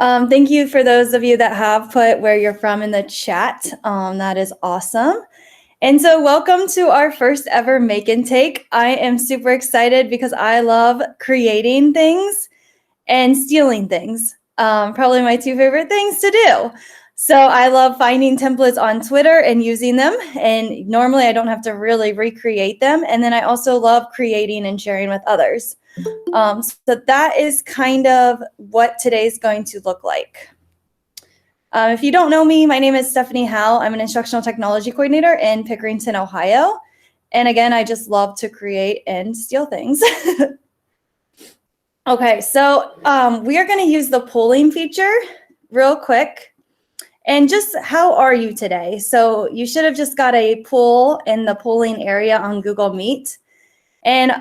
Thank you for those of you that have put where you're from in the chat. That is awesome. And so welcome to our first ever Make and Take. I am super excited because I love creating things and stealing things. Probably my two favorite things to do. So I love finding templates on Twitter and using them. And normally I don't have to really recreate them. And then I also love creating and sharing with others. So that is kind of what today's going to look like. If you don't know me, my name is Stephanie Howell. I'm an instructional technology coordinator in Pickerington, Ohio. And again, I just love to create and steal things. Okay, so we are going to use the polling feature real quick. And just how are you today? So you should have just got a poll in the polling area on Google Meet. And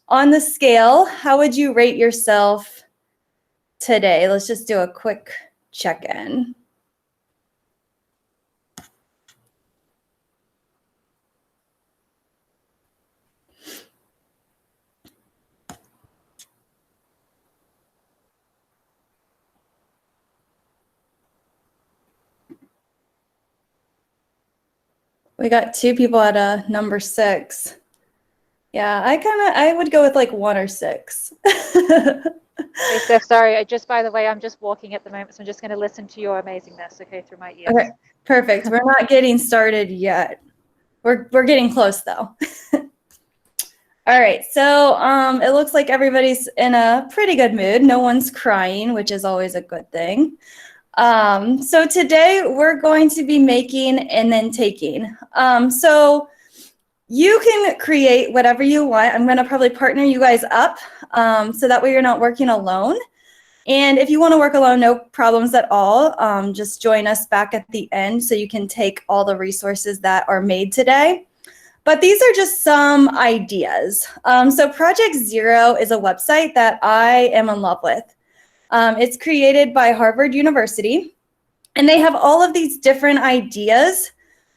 on the scale, how would you rate yourself today? Let's just do a quick check-in. We got two people at a number 6. Yeah, I would go with like 1 or 6. Hey, Steph, sorry. By the way, I'm just walking at the moment, so I'm just going to listen to your amazingness, okay, through my ears. Okay, perfect. We're not getting started yet. We're getting close though. All right, so it looks like everybody's in a pretty good mood. No one's crying, which is always a good thing. So today we're going to be making and then taking. So you can create whatever you want. I'm going to probably partner you guys up so that way you're not working alone. And if you want to work alone, no problems at all. Just join us back at the end so you can take all the resources that are made today. But these are just some ideas. So Project Zero is a website that I am in love with. It's created by Harvard University, and they have all of these different ideas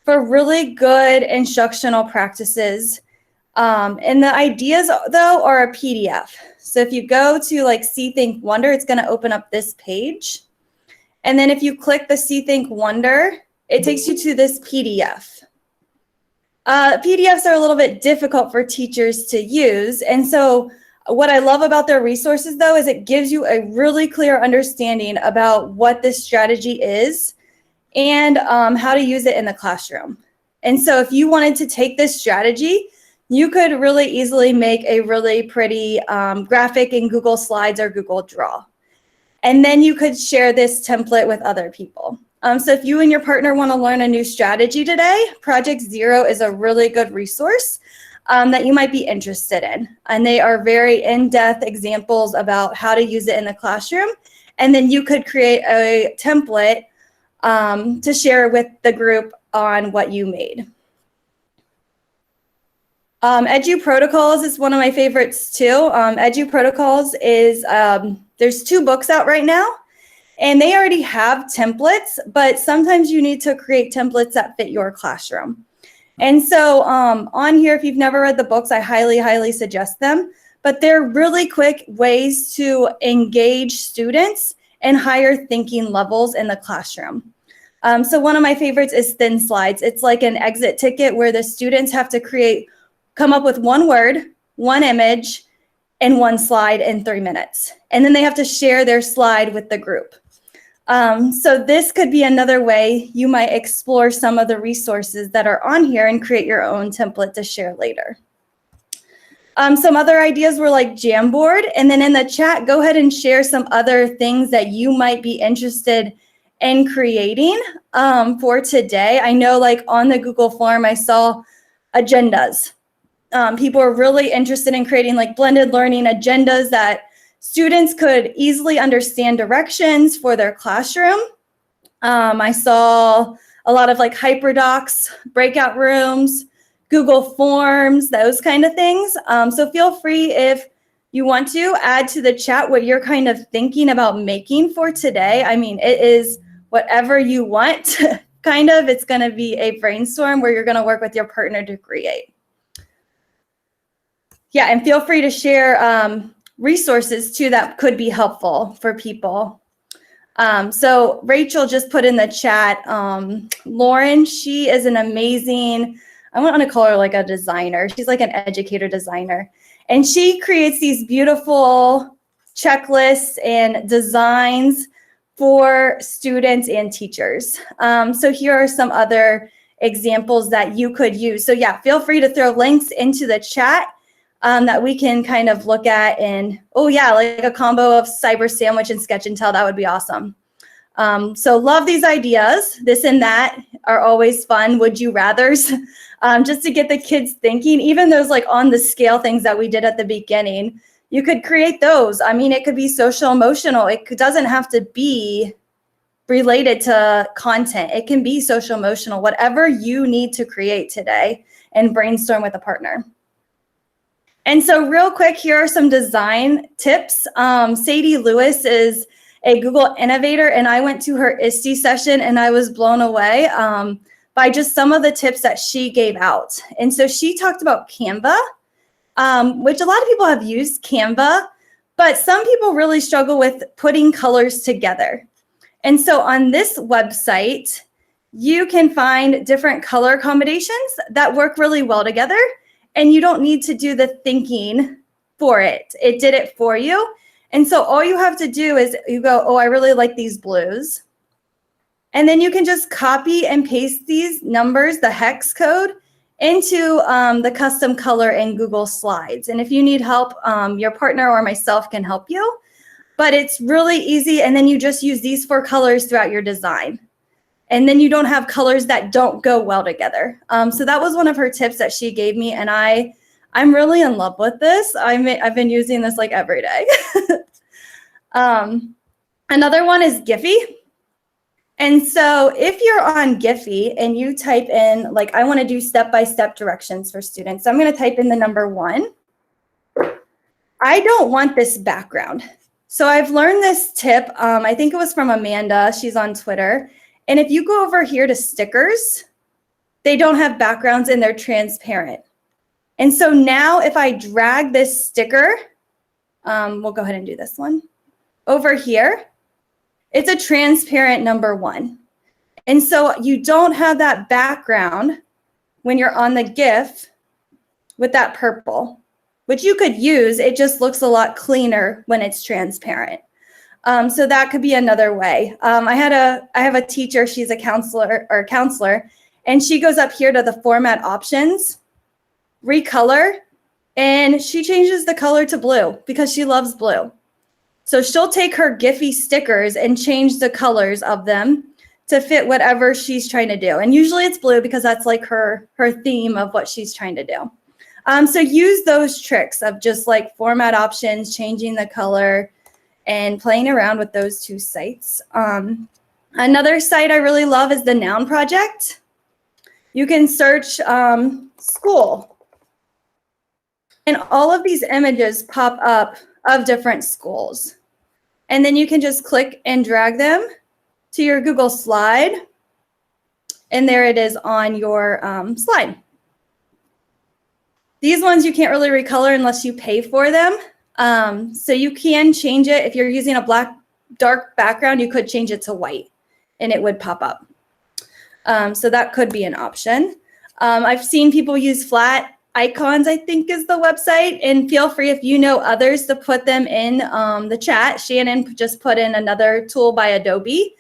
for really good instructional practices. And the ideas, though, are a PDF. So if you go to like See, Think, Wonder, it's going to open up this page. And then if you click the See, Think, Wonder, it takes you to this PDF. PDFs are a little bit difficult for teachers to use. And so what I love about their resources, though, is it gives you a really clear understanding about what this strategy is and how to use it in the classroom. And so if you wanted to take this strategy, you could really easily make a really pretty graphic in Google Slides or Google Draw. And then you could share this template with other people. So if you and your partner want to learn a new strategy today, Project Zero is a really good resource that you might be interested in. And they are very in-depth examples about how to use it in the classroom. And then you could create a template to share with the group on what you made. Edu Protocols is one of my favorites too. Edu Protocols is, there's 2 books out right now, and they already have templates, but sometimes you need to create templates that fit your classroom. And so on here, if you've never read the books, I highly, highly suggest them, but they're really quick ways to engage students and higher thinking levels in the classroom. So one of my favorites is Thin Slides. It's like an exit ticket where the students have to come up with 1 word, 1 image, and 1 slide in 3 minutes. And then they have to share their slide with the group. So this could be another way you might explore some of the resources that are on here and create your own template to share later. Some other ideas were like Jamboard. And then in the chat, go ahead and share some other things that you might be interested in creating for today. I know like on the Google form, I saw agendas. People are really interested in creating like blended learning agendas that students could easily understand directions for their classroom. I saw a lot of like HyperDocs, breakout rooms, Google Forms, those kind of things. So feel free if you want to add to the chat what you're kind of thinking about making for today. I mean, it is whatever you want, kind of. It's going to be a brainstorm where you're going to work with your partner to create. Yeah, and feel free to share resources too that could be helpful for people. So Rachel just put in the chat, Lauren, she is an amazing, I want to call her like a designer. She's like an educator designer. And she creates these beautiful checklists and designs for students and teachers. So here are some other examples that you could use. So yeah, feel free to throw links into the chat that we can kind of look at. And oh yeah, like a combo of Cyber Sandwich and Sketch and Tell, that would be awesome. So love these ideas. This and that are always fun. Would you rathers? Just to get the kids thinking, even those like on the scale things that we did at the beginning, you could create those. I mean, it could be social emotional. It doesn't have to be related to content. It can be social emotional, whatever you need to create today, and brainstorm with a partner. And so real quick, here are some design tips. Sadie Lewis is a Google innovator, and I went to her ISTE session and I was blown away by just some of the tips that she gave out. And so she talked about Canva, which a lot of people have used Canva, but some people really struggle with putting colors together. And so on this website, you can find different color combinations that work really well together, and you don't need to do the thinking for it. It did it for you. And so all you have to do is you go, oh, I really like these blues. And then you can just copy and paste these numbers, the hex code, into the custom color in Google Slides. And if you need help, your partner or myself can help you. But it's really easy. And then you just use these 4 colors throughout your design. And then you don't have colors that don't go well together. So that was one of her tips that she gave me. And I'm really in love with this. I've been using this like every day. Another one is Giphy. And so if you're on Giphy and you type in, like, I want to do step-by-step directions for students. So I'm going to type in the number 1. I don't want this background. So I've learned this tip. I think it was from Amanda. She's on Twitter. And if you go over here to stickers, they don't have backgrounds and they're transparent. And so now if I drag this sticker, we'll go ahead and do this one. Over here, it's a transparent number 1. And so you don't have that background when you're on the GIF with that purple, which you could use. It just looks a lot cleaner when it's transparent. So that could be another way. I have a teacher, she's a counselor, and she goes up here to the format options, recolor, and she changes the color to blue because she loves blue. So she'll take her Giphy stickers and change the colors of them to fit whatever she's trying to do. And usually it's blue because that's like her theme of what she's trying to do. So use those tricks of just like format options, changing the color, and playing around with those 2 sites. Another site I really love is the Noun Project. You can search school. And all of these images pop up of different schools. And then you can just click and drag them to your Google slide. And there it is on your slide. These ones you can't really recolor unless you pay for them. So you can change it. If you're using a dark background, you could change it to white and it would pop up. So that could be an option. I've seen people use flat icons, I think is the website, and feel free if you know others to put them in the chat. Shannon just put in another tool by Adobe.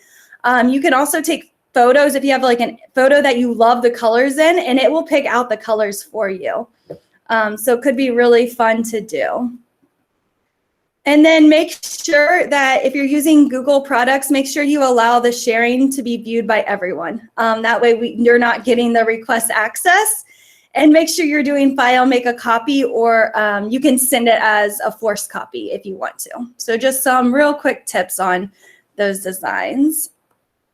You can also take photos if you have like a photo that you love the colors in, and it will pick out the colors for you. So it could be really fun to do. And then make sure that if you're using Google products, make sure you allow the sharing to be viewed by everyone. That way you're not getting the request access. And make sure you're doing file, make a copy, or you can send it as a forced copy if you want to. So just some real quick tips on those designs.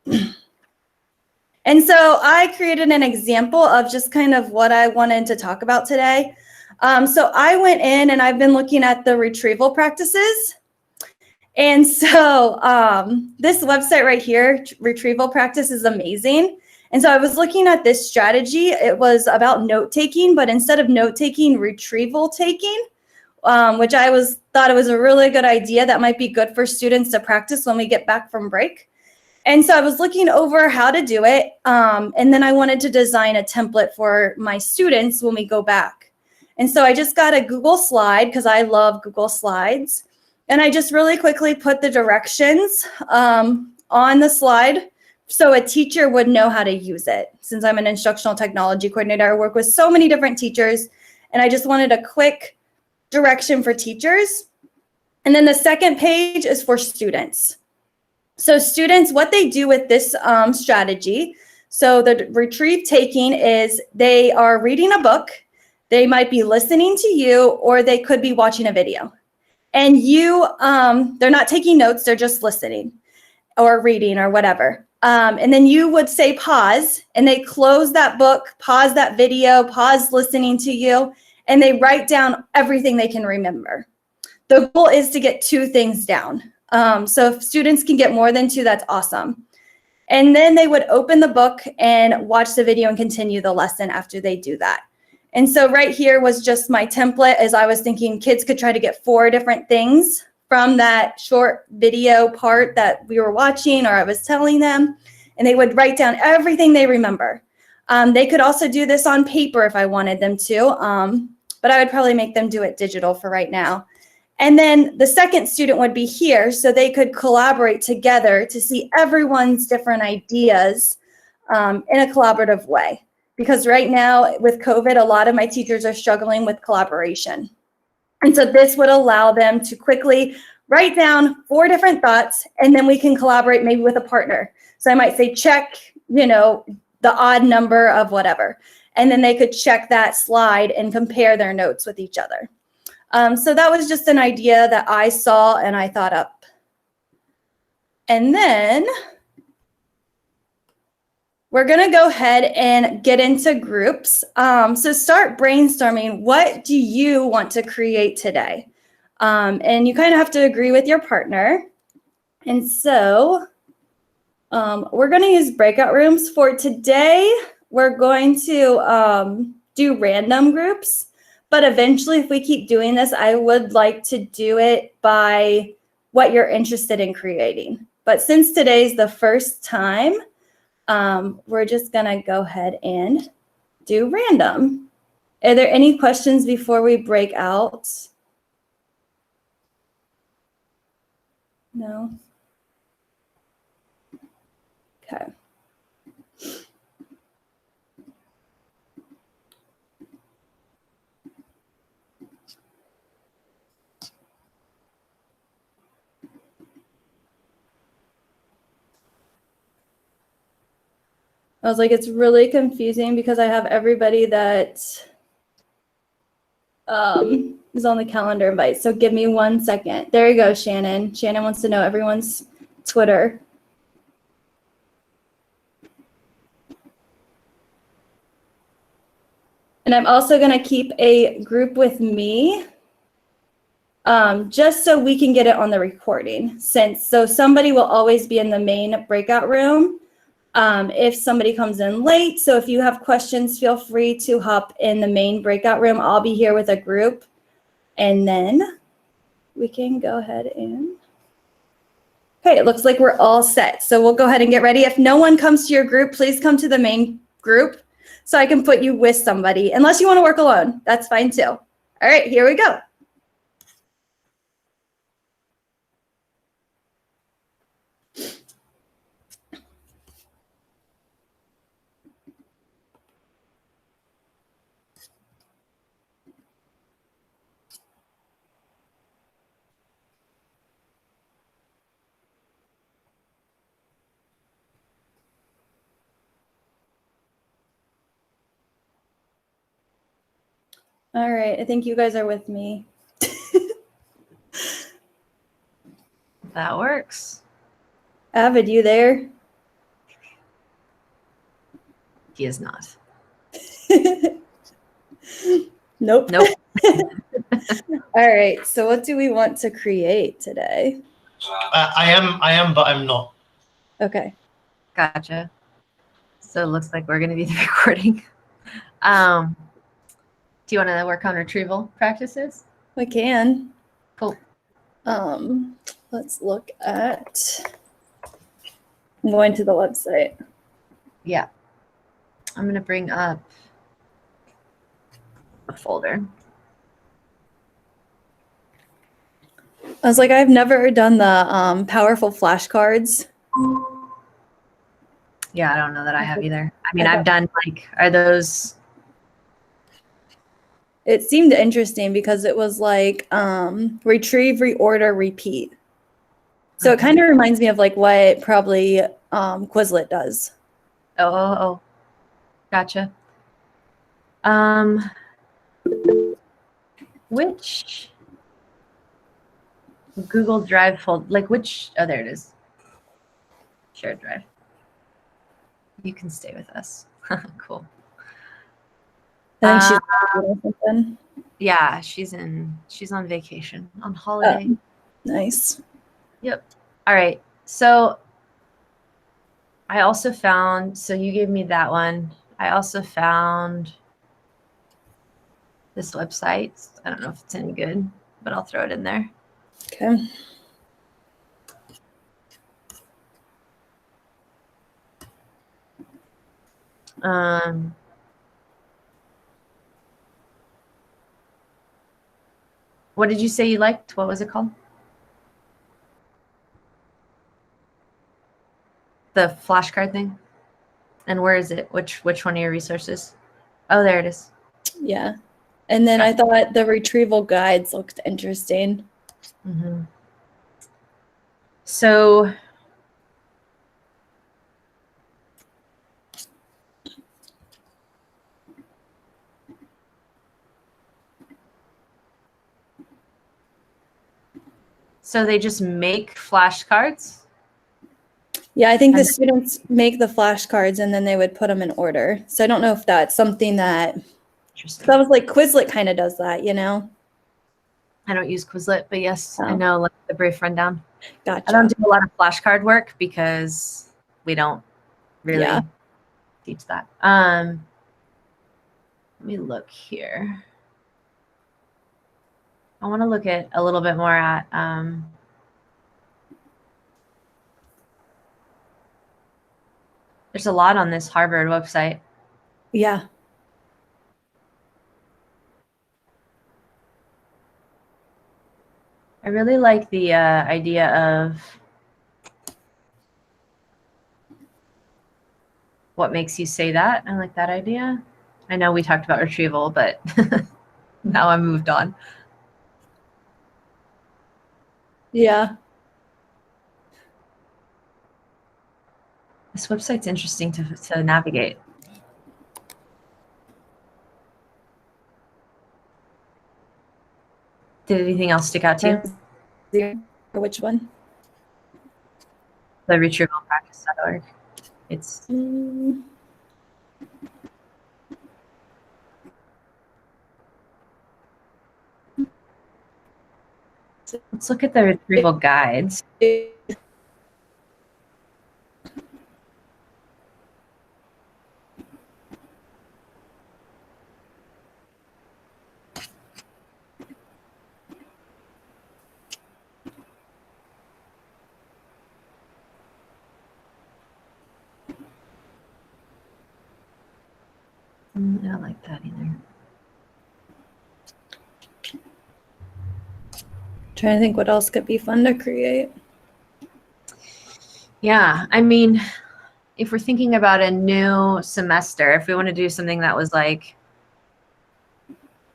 And so I created an example of just kind of what I wanted to talk about today. So I went in and I've been looking at the retrieval practices. And so this website right here, Retrieval Practice, is amazing. And so I was looking at this strategy. It was about note taking, but instead of note taking, retrieval taking. which thought it was a really good idea that might be good for students to practice when we get back from break. And so I was looking over how to do it. And then I wanted to design a template for my students when we go back. And so I just got a Google slide because I love Google Slides. And I just really quickly put the directions on the slide so a teacher would know how to use it. Since I'm an instructional technology coordinator, I work with so many different teachers. And I just wanted a quick direction for teachers. And then the second page is for students. So students, what they do with this strategy, so the retrieve taking is they are reading a book, they might be listening to you, or they could be watching a video. And they're not taking notes, they're just listening or reading or whatever. And then you would say pause, and they close that book, pause that video, pause listening to you, and they write down everything they can remember. The goal is to get 2 things down. So if students can get more than 2, that's awesome. And then they would open the book and watch the video and continue the lesson after they do that. And so right here was just my template, as I was thinking kids could try to get 4 different things from that short video part that we were watching or I was telling them, and they would write down everything they remember. They could also do this on paper if I wanted them to, but I would probably make them do it digital for right now. And then the second student would be here, so they could collaborate together to see everyone's different ideas in a collaborative way. Because right now with COVID, a lot of my teachers are struggling with collaboration. And so this would allow them to quickly write down 4 different thoughts, and then we can collaborate maybe with a partner. So I might say, check, the odd number of whatever. And then they could check that slide and compare their notes with each other. So that was just an idea that I saw and I thought up. And then we're going to go ahead and get into groups. So start brainstorming. What do you want to create today? And you kind of have to agree with your partner. And so we're going to use breakout rooms for today. We're going to do random groups. But eventually, if we keep doing this, I would like to do it by what you're interested in creating. But since today's the first time, we're just going to go ahead and do random. Are there any questions before we break out? No? Okay. I was like, it's really confusing because I have everybody that is on the calendar invite. So give me 1 second. There you go, Shannon. Shannon wants to know everyone's Twitter. And I'm also going to keep a group with me just so we can get it on the recording. So somebody will always be in the main breakout room. If somebody comes in late, so if you have questions, feel free to hop in the main breakout room. I'll be here with a group, and then we can go ahead and, okay, it looks like we're all set. So we'll go ahead and get ready. If no one comes to your group, please come to the main group so I can put you with somebody. Unless you want to work alone, that's fine too. All right, here we go. All right, I think you guys are with me. That works. Avid, you there? He is not. Nope. Nope. All right, so what do we want to create today? I am, but I'm not. Okay. Gotcha. So it looks like we're going to be the recording. Do you want to work on retrieval practices? I can. Cool. Let's look at. I'm going to the website. Yeah. I'm going to bring up a folder. I was like, I've never done the powerful flashcards. Yeah, I don't know that I have either. I mean, I I've done like, are those, It seemed interesting because it was like retrieve, reorder, repeat. So it Okay. kind of reminds me of like what probably Quizlet does. oh, gotcha. Which Google Drive folder, like which, oh, there it is. Shared drive. You can stay with us. Cool. I think she's doing something. Yeah, she's on vacation, on holiday. Nice. Yep. All right. So I also found, so you gave me that one. I also found this website. I don't know if it's any good, but I'll throw it in there. Okay. What did you say you liked? What was it called? The flashcard thing? And where is it? Which one of your resources? Oh, there it is. Yeah. And then I thought the retrieval guides looked interesting. Mm-hmm. So they just make flashcards? Yeah, I think the And- students make the flashcards and then they would put them in order. So I don't know if that's something that Interesting. that was like Quizlet kind of does that, you know? I don't use Quizlet, but yes, I Oh. know like the Brave Rundown. Gotcha. I don't do a lot of flashcard work because we don't really Yeah. teach that. Let me look here. I want to look at a little bit more at there's a lot on this Harvard website. Yeah. I really like the idea of what makes you say that. I like that idea. I know we talked about retrieval, but now I'm moved on. Yeah. This website's interesting to navigate. Did anything else stick out to you? Or which one? The retrievalpractice.org. It's Mm, let's look at the retrieval guides. I don't like that either. Trying to think what else could be fun to create. Yeah, I mean, if we're thinking about a new semester, if we want to do something that was like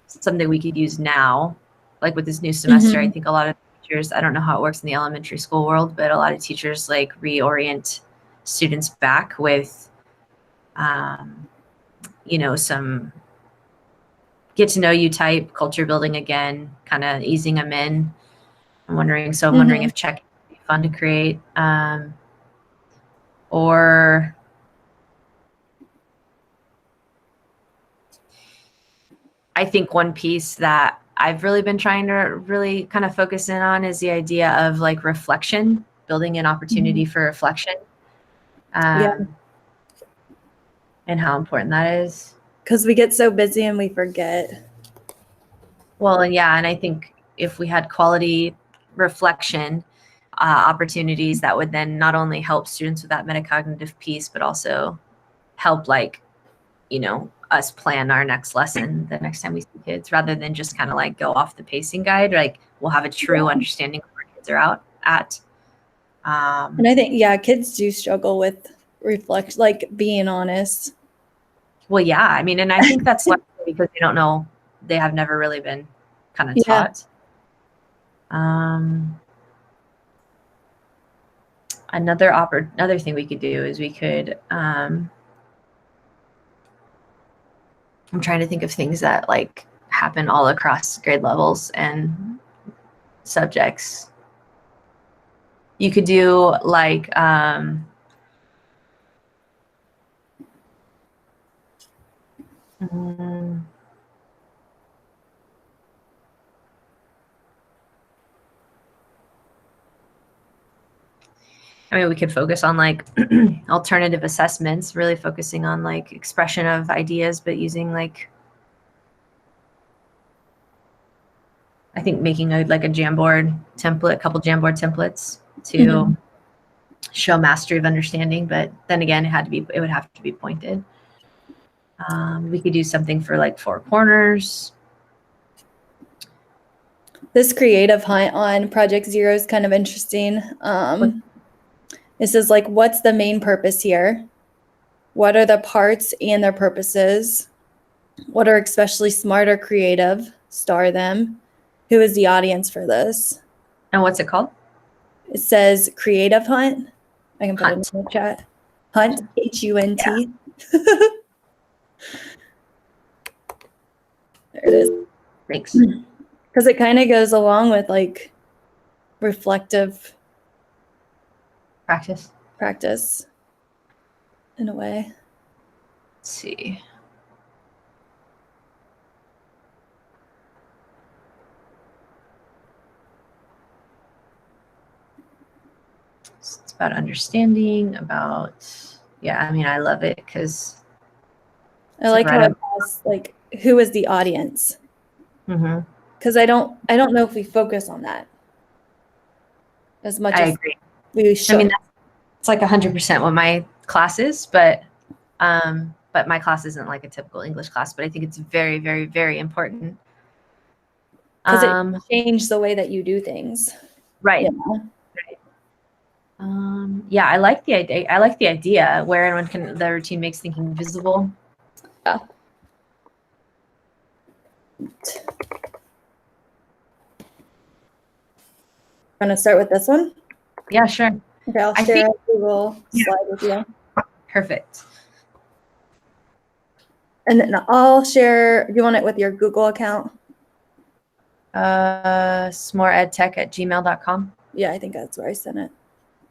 something we could use now, like with this new semester, I think a lot of teachers, I don't know how it works in the elementary school world, but a lot of teachers like reorient students back with, you know, some get to know you type culture building again, kind of easing them in. I'm wondering if check would be fun to create. Or I think one piece that I've really been trying to really kind of focus in on is the idea of like reflection, building an opportunity for reflection. And how important that is. Because we get so busy and we forget. Well, and yeah, and I think if we had quality reflection opportunities that would then not only help students with that metacognitive piece, but also help like, you know, us plan our next lesson the next time we see kids, rather than just kind of like go off the pacing guide. Like we'll have a true understanding of where kids are out at. And I think, yeah, kids do struggle with reflect, like being honest. Well, yeah, I mean, and I think that's likely because they don't know, they have never really been kind of Yeah. taught. Another thing we could do is we could, I'm trying to think of things that like happen all across grade levels and subjects. You could do like, I mean, we could focus on like alternative assessments, really focusing on like expression of ideas, but using like, I think making a Jamboard template, a couple Jamboard templates to show mastery of understanding. But then again, it would have to be pointed. We could do something for like 4 corners. This creative hunt on Project Zero is kind of interesting. It says like, what's the main purpose here? What are the parts and their purposes? What are especially smart or creative? Star them. Who is the audience for this? And what's it called? It says creative hunt. I can put Hunt. it in the chat. Hunt, H-U-N-T. There it is. Thanks. Because it kind of goes along with like reflective Practice. in a way. Let's see. It's about understanding, yeah, I mean, I love it because I like how it asks like, who is the audience? Because I don't know if we focus on that as much I as agree. we should. I mean, it's like 100% what my class is, but my class isn't like a typical English class, but I think it's very, very, very important. Because it changed the way that you do things. Right. Yeah. Yeah, I like the idea. I like the idea where and when the routine makes thinking visible. Yeah. Want to start with this one? Yeah, sure. Okay, I'll I share think- a Google slide with you. Perfect. And then I'll share, do you want it with your Google account? smoreedtech@gmail.com. Yeah, I think that's where I sent it.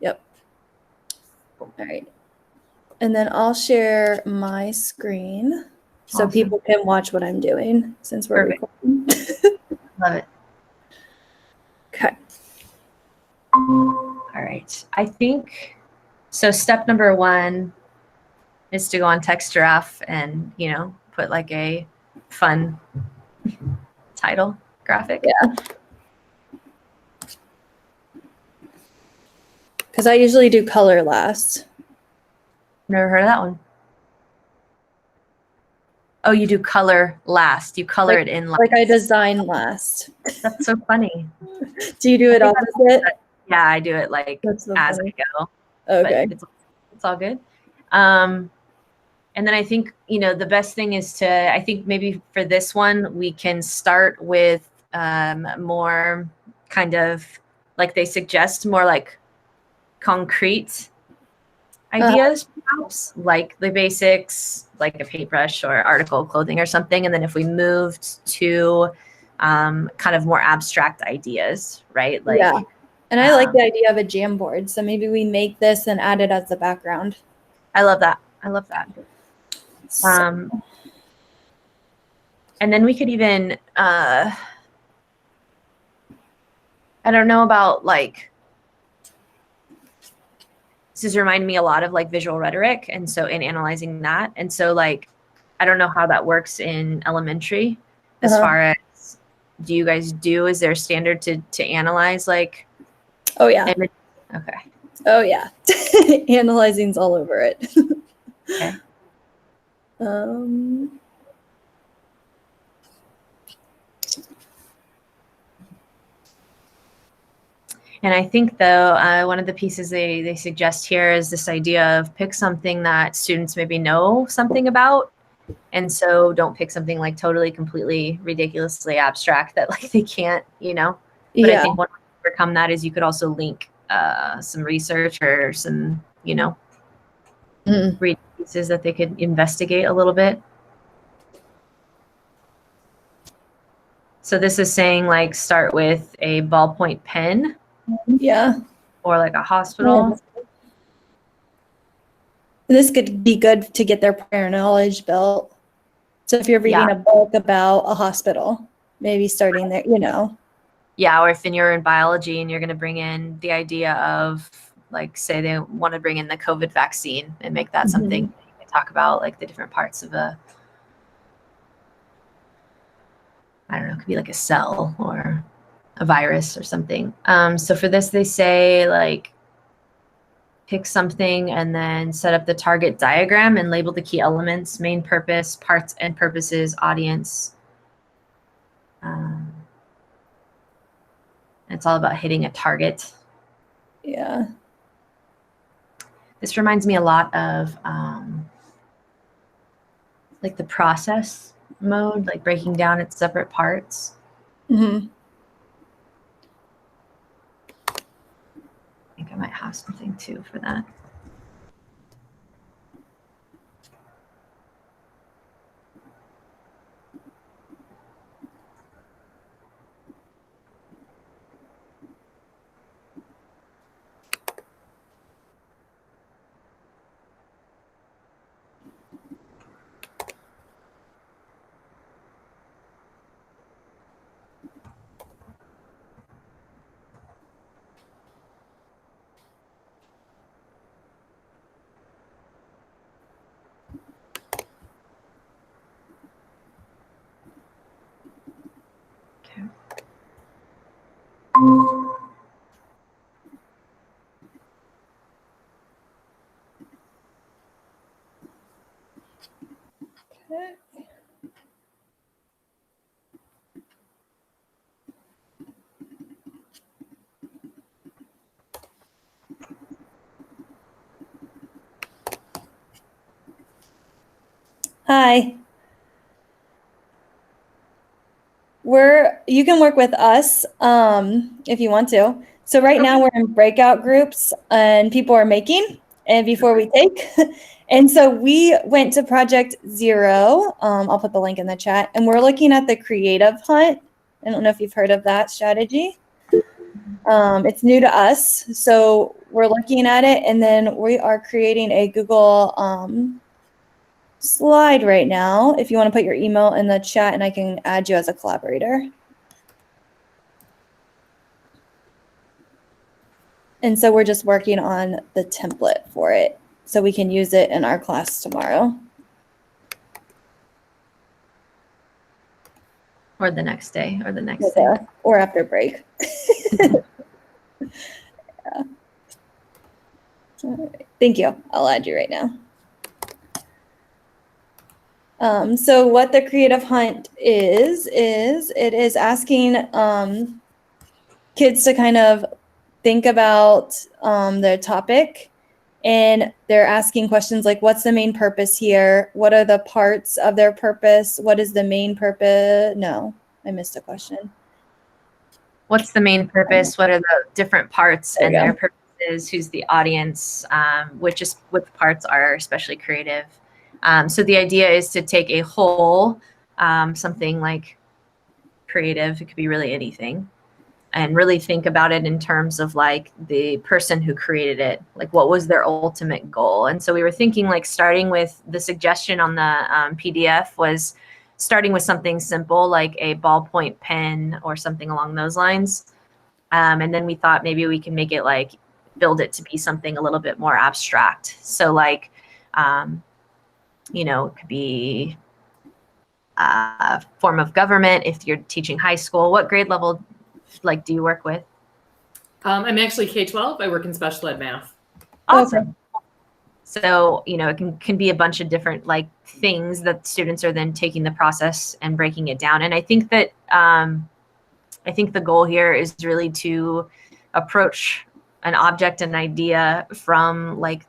Yep. All right. And then I'll share my screen so Awesome. people can watch what I'm doing since we're Perfect. recording. Love it. Okay. All right. I think so. Step number 1 is to go on Textgraph and, put like a fun title graphic. Yeah. Because I usually do color last. Never heard of that one. Oh, you do color last. You color it in last. Like I design last. That's so funny. Do you do it opposite? Yeah, I do it like That's so as funny. I go. Okay. But it's all good. And then I think, the best thing is I think maybe for this one, we can start with more kind of like they suggest, more like concrete ideas, perhaps like the basics, like a paintbrush or article of clothing or something. And then if we moved to kind of more abstract ideas, right? Like, yeah. And I like the idea of a jam board. So maybe we make this and add it as the background. I love that. And then we could even, I don't know about like, this is reminding me a lot of like visual rhetoric. And so in analyzing that, and so like, I don't know how that works in elementary as far as do you guys do? Is there a standard to analyze like Oh yeah. image? Okay. Oh yeah. Analyzing's all over it. Okay. Um, And I think though, one of the pieces they suggest here is this idea of pick something that students maybe know something about. And so don't pick something like totally, completely, ridiculously abstract that like they can't, But I yeah. think one way to overcome that is you could also link some research or some, Mm. read pieces that they could investigate a little bit. So this is saying like start with a ballpoint pen Yeah. or like a hospital. This could be good to get their prior knowledge built. So if you're reading Yeah. a book about a hospital, maybe starting there, Yeah, or if you're in biology and you're going to bring in the idea of like, say they want to bring in the COVID vaccine and make that something you can talk about, like the different parts of I don't know, it could be like a cell or a virus or something. So for this, they say like, pick something and then set up the target diagram and label the key elements, main purpose, parts and purposes, audience. It's all about hitting a target. Yeah. This reminds me a lot of like the process mode, like breaking down its separate parts. Mm-hmm. I think I might have something too for that. Okay. Okay. Hi. You can work with us if you want to. So right now we're in breakout groups and people are making and before we take. And so we went to Project Zero. I'll put the link in the chat. And we're looking at the creative hunt. I don't know if you've heard of that strategy. It's new to us. So we're looking at it and then we are creating a Google slide right now if you want to put your email in the chat and I can add you as a collaborator. And so we're just working on the template for it so we can use it in our class tomorrow. Or the next day or the next day. Or after break. Yeah. All right. Thank you. I'll add you right now. So what the creative hunt is it is asking kids to kind of think about their topic, and they're asking questions like, what's the main purpose here? What are the parts of their purpose? What is the main purpose? No, I missed a question. What's the main purpose? What are the different parts There and you go. their purposes? Who's the audience? Which parts are especially creative? So the idea is to take a whole, something like creative, it could be really anything, and really think about it in terms of like the person who created it, like what was their ultimate goal. And so we were thinking like starting with the suggestion on the PDF was starting with something simple like a ballpoint pen or something along those lines. And then we thought maybe we can make it like build it to be something a little bit more abstract. So like, it could be, form of government, if you're teaching high school, what grade level like do you work with? I'm actually K-12. I work in special ed math. Awesome. So, you know, it can be a bunch of different like things that students are then taking the process and breaking it down. And I think that I think the goal here is really to approach an object, an idea from like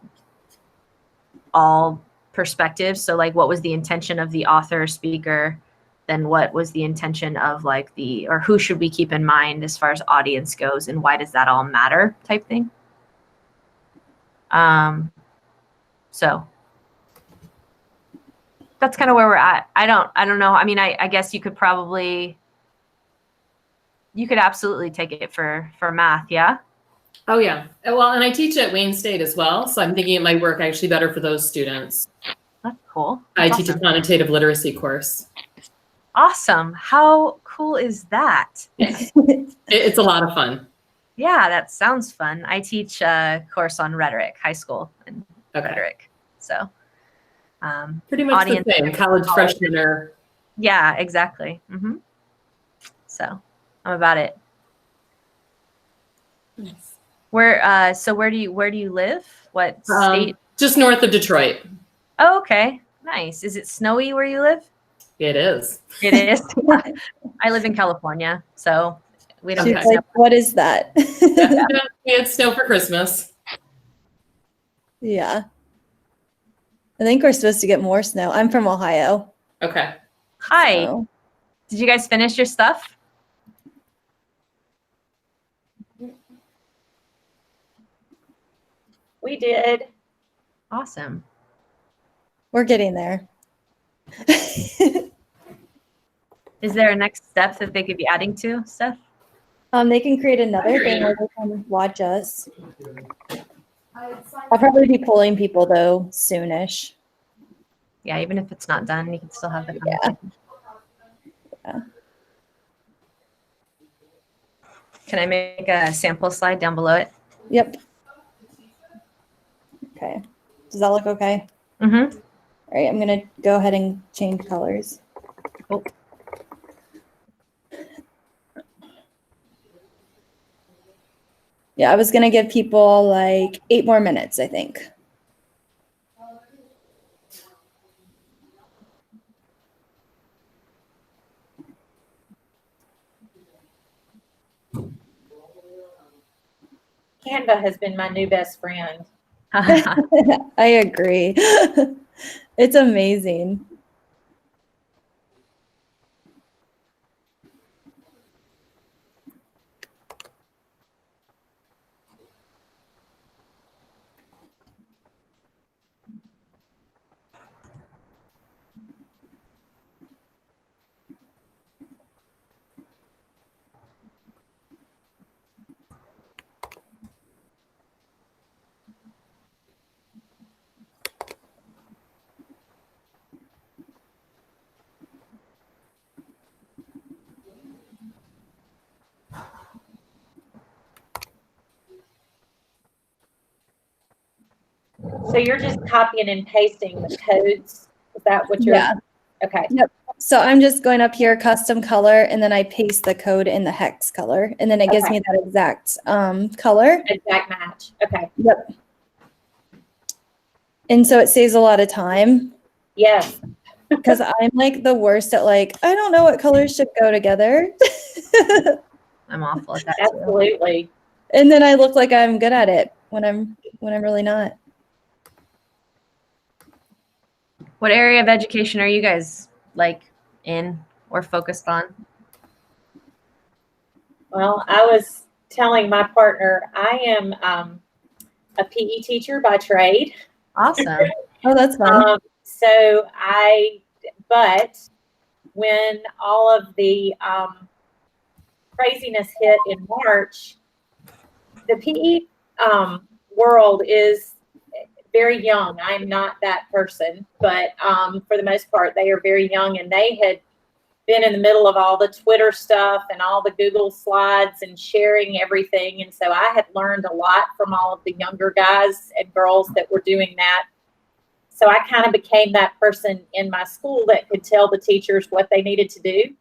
all perspectives. So like what was the intention of the author, speaker, then what was the intention of like or who should we keep in mind as far as audience goes, and why does that all matter type thing. So that's kind of where we're at. I don't know. I mean, I guess you could absolutely take it for math. Yeah. Oh yeah. Well, and I teach at Wayne State as well. So I'm thinking it might work actually better for those students. That's cool. I That's teach a awesome. quantitative literacy course. Awesome. How cool is that? It's a lot of fun. Yeah, that sounds fun. I teach a course on rhetoric, high school and Okay. rhetoric. So Pretty much audience- the same. College freshmen are. yeah, exactly. So I'm about it. Nice. So where do you live? What state? Just north of Detroit. Oh, okay. Nice. Is it snowy where you live? It is. It is. I live in California, so we don't She's get like, snow. what is that? We had snow for Christmas. Yeah. I think we're supposed to get more snow. I'm from Ohio. Okay. Hi. so- Did you guys finish your stuff? We did. Awesome. We're getting there. Is there a next step that they could be adding to, Steph? They can create another thing where they can watch us. I'll probably be pulling people though soonish. Yeah, even if it's not done, you can still have the Yeah. conversation. Yeah. Can I make a sample slide down below it? Yep. Okay. Does that look okay? Mm-hmm. All right, I'm gonna go ahead and change colors. Cool. Yeah, I was gonna give people like 8 more minutes, I think. Canva has been my new best friend. I agree. It's amazing. So you're just copying and pasting the codes? Is that what you're? Yeah. Okay. So I'm just going up here, custom color, and then I paste the code in the hex color, and then it gives Okay. me that exact color. Exact match. Okay. Yep. And so it saves a lot of time Yes. because I'm like the worst at like, I don't know what colors should go together. I'm awful at that too. Absolutely. And then I look like I'm good at it when I'm really not. What area of education are you guys like in or focused on? Well, I was telling my partner I am a PE teacher by trade. Awesome. Oh, that's fun. But when all of the craziness hit in March, the PE world is very young. I'm not that person, but for the most part, they are very young, and they had been in the middle of all the Twitter stuff and all the Google slides and sharing everything. And so I had learned a lot from all of the younger guys and girls that were doing that. So I kind of became that person in my school that could tell the teachers what they needed to do.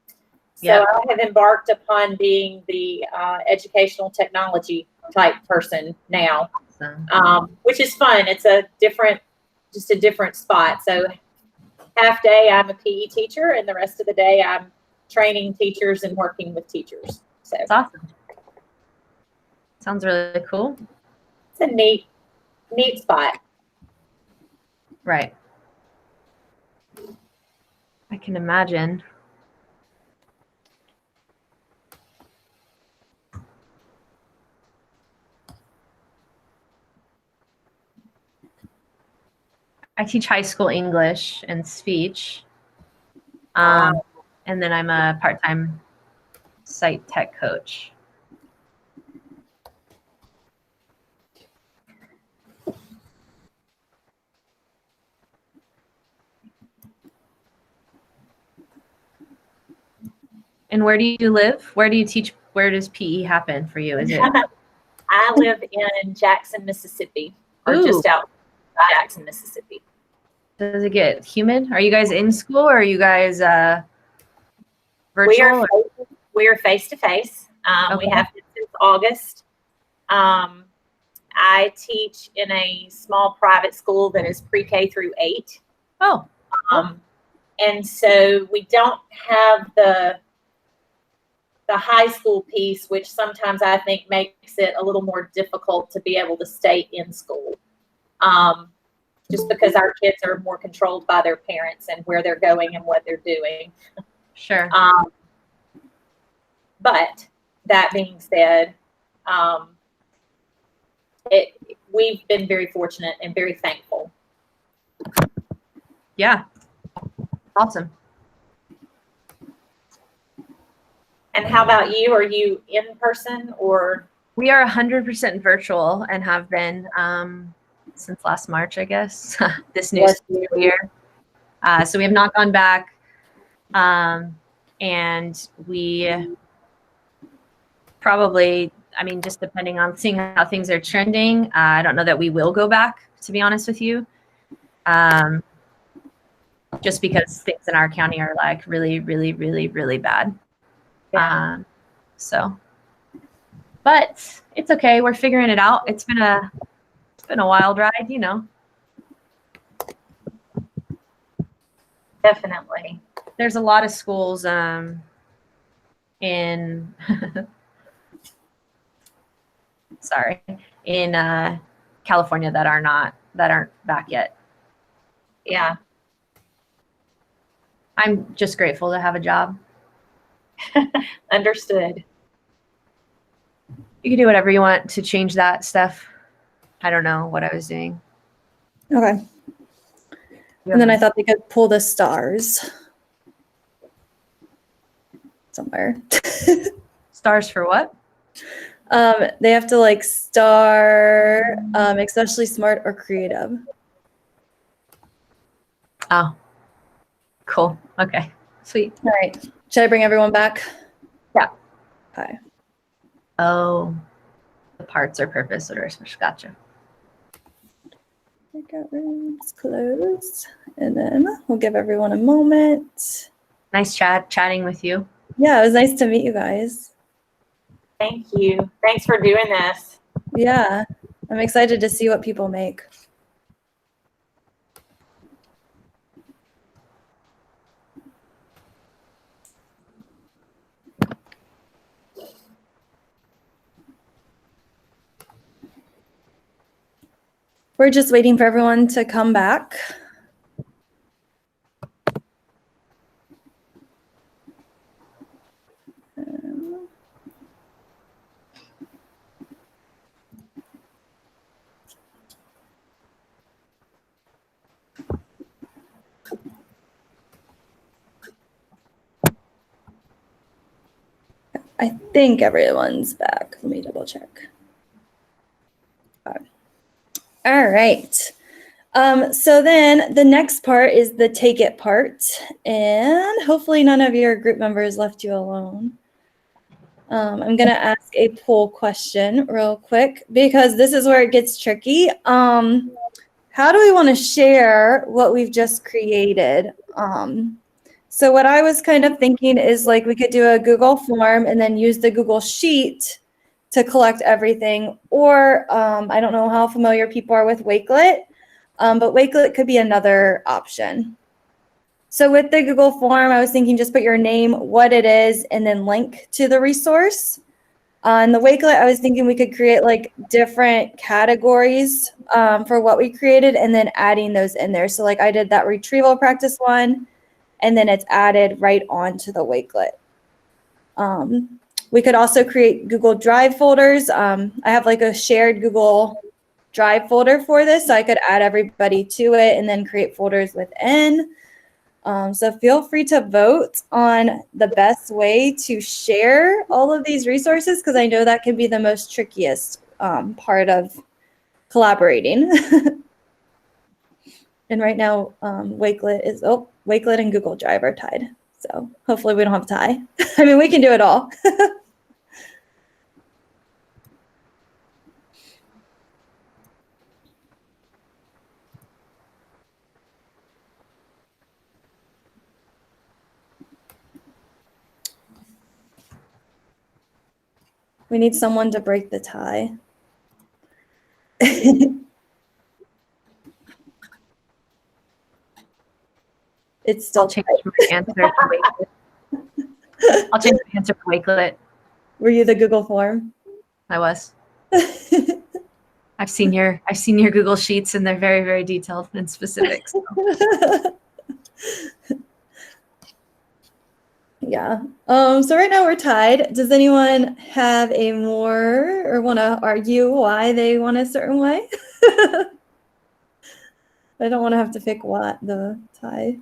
So Yeah. I have embarked upon being the educational technology type person now, which is fun. It's just a different spot. So half day I'm a PE teacher, and the rest of the day I'm training teachers and working with teachers. So That's awesome. Sounds really cool. it's a neat spot. Right. I can imagine. I teach high school English and speech. And then I'm a part-time site tech coach. And where do you live? Where do you teach? Where does PE happen for you? Is it? I live in Jackson, Mississippi, or Ooh. just out Jackson, Mississippi. Does it get humid? Are you guys in school or are you guys virtual? We are face to face. Okay. We have been since August. I teach in a small private school that is pre-K through 8. Oh, And so we don't have the high school piece, which sometimes I think makes it a little more difficult to be able to stay in school. Just because our kids are more controlled by their parents and where they're going and what they're doing. sure. But that being said, we've been very fortunate and very thankful. Yeah. Awesome. And how about you? Are you in person or? We are 100% virtual and have been since last March, I guess, this new school year. So we have not gone back. And we probably, I mean, just depending on seeing how things are trending, I don't know that we will go back, to be honest with you. Just because things in our county are like really, really, really, really bad. Yeah. But it's okay. We're figuring it out. It's been a wild ride, you know. Definitely. There's a lot of schools in California that aren't back yet. Yeah. I'm just grateful to have a job. Understood. You can do whatever you want to change that stuff. I don't know what I was doing. Okay. And then I thought they could pull the stars somewhere. Stars for what? They have to like star, especially smart or creative. Oh, cool. Okay, sweet. All right. Should I bring everyone back? Yeah. Okay. Oh, the parts are purpose orders. Gotcha. Breakout rooms closed. And then we'll give everyone a moment. Nice chatting with you. Yeah, it was nice to meet you guys. Thank you. Thanks for doing this. Yeah, I'm excited to see what people make. We're just waiting for everyone to come back. I think everyone's back. Let me double check. All right. So then the next part is the take it part. And hopefully none of your group members left you alone. I'm going to ask a poll question real quick because this is where it gets tricky. how do we want to share what we've just created? So what I was kind of thinking is like we could do a Google form and then use the Google Sheet to collect everything. Or I don't know how familiar people are with Wakelet, but Wakelet could be another option. So with the Google form, I was thinking just put your name, what it is, and then link to the resource. On the Wakelet, I was thinking we could create like different categories for what we created and then adding those in there. So like I did that retrieval practice one, and then it's added right onto the Wakelet. We could also create Google Drive folders. I have like a shared Google Drive folder for this, so I could add everybody to it and then create folders within. So feel free to vote on the best way to share all of these resources, because I know that can be the most trickiest part of collaborating. And right now, Wakelet and Google Drive are tied. So hopefully we don't have a tie. I mean, we can do it all. We need someone to break the tie. It's still I'll change my answer to Wakelet. I'll change my answer to Wakelet. Were you the Google form? I was. I've seen your Google Sheets, and they're very, very detailed and specific. So. Yeah. So right now we're tied. Does anyone have a more or want to argue why they want a certain way? I don't want to have to pick what the tie.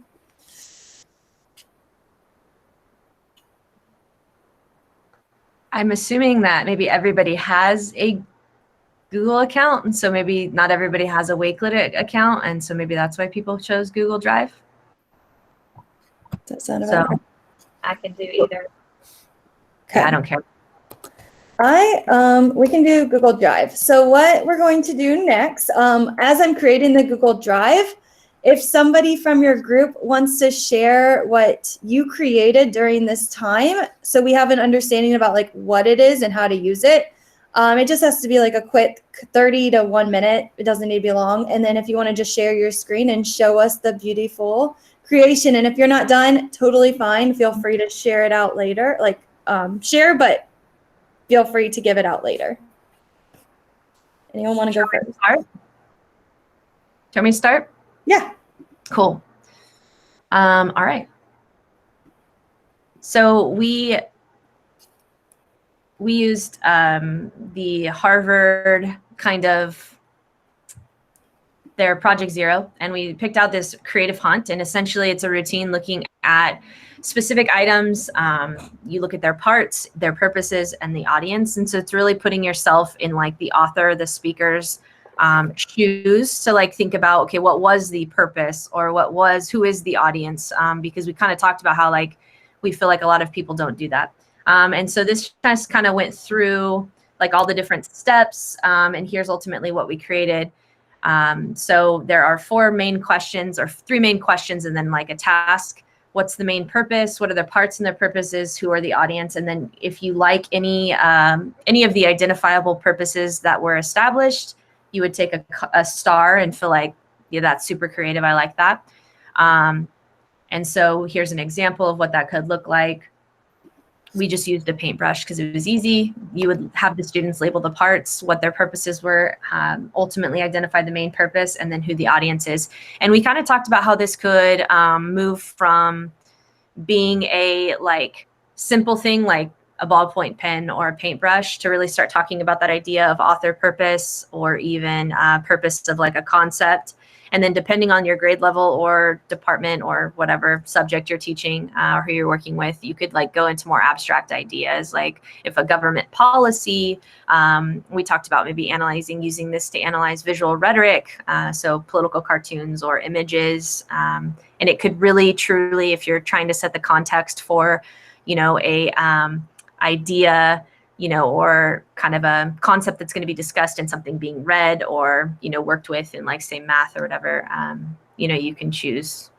I'm assuming that maybe everybody has a Google account, and so maybe not everybody has a Wakelet account, and so maybe that's why people chose Google Drive. Does that sound So about right? I can do either. Okay. yeah, I don't care. We can do Google Drive. So what we're going to do next, as I'm creating the Google Drive, if somebody from your group wants to share what you created during this time, so we have an understanding about like what it is and how to use it. It just has to be like a quick 30 to 1 minute. It doesn't need to be long. And then if you want to just share your screen and show us the beautiful creation. And if you're not done, totally fine. Feel free to share it out later, like share, but feel free to give it out later. Anyone want to go first? Start? Do you want me to start? Yeah. Cool. All right. So we used the Harvard kind of their Project Zero, and we picked out this creative hunt, and essentially it's a routine looking at specific items. You look at their parts, their purposes, and the audience. And so it's really putting yourself in like the author, the speaker's shoes to like think about, okay, what was the purpose, or who is the audience? Because we kind of talked about how like we feel like a lot of people don't do that. And so this just kind of went through like all the different steps, and here's ultimately what we created. So there are 4 main questions, or 3 main questions, and then like a task. What's the main purpose? What are the parts and their purposes? Who are the audience? And then if you like any of the identifiable purposes that were established, you would take a star and feel like, yeah, that's super creative. I like that. And so here's an example of what that could look like. We just used a paintbrush because it was easy. You would have the students label the parts, what their purposes were, ultimately identify the main purpose, and then who the audience is. And we kind of talked about how this could move from being a like simple thing like a ballpoint pen or a paintbrush to really start talking about that idea of author purpose, or even purpose of like a concept. And then depending on your grade level or department or whatever subject you're teaching or who you're working with, you could like go into more abstract ideas. Like if a government policy, we talked about maybe using this to analyze visual rhetoric. So political cartoons or images. And it could really, truly, if you're trying to set the context for, a idea or kind of a concept that's going to be discussed in something being read or, worked with in like say math or whatever, you can choose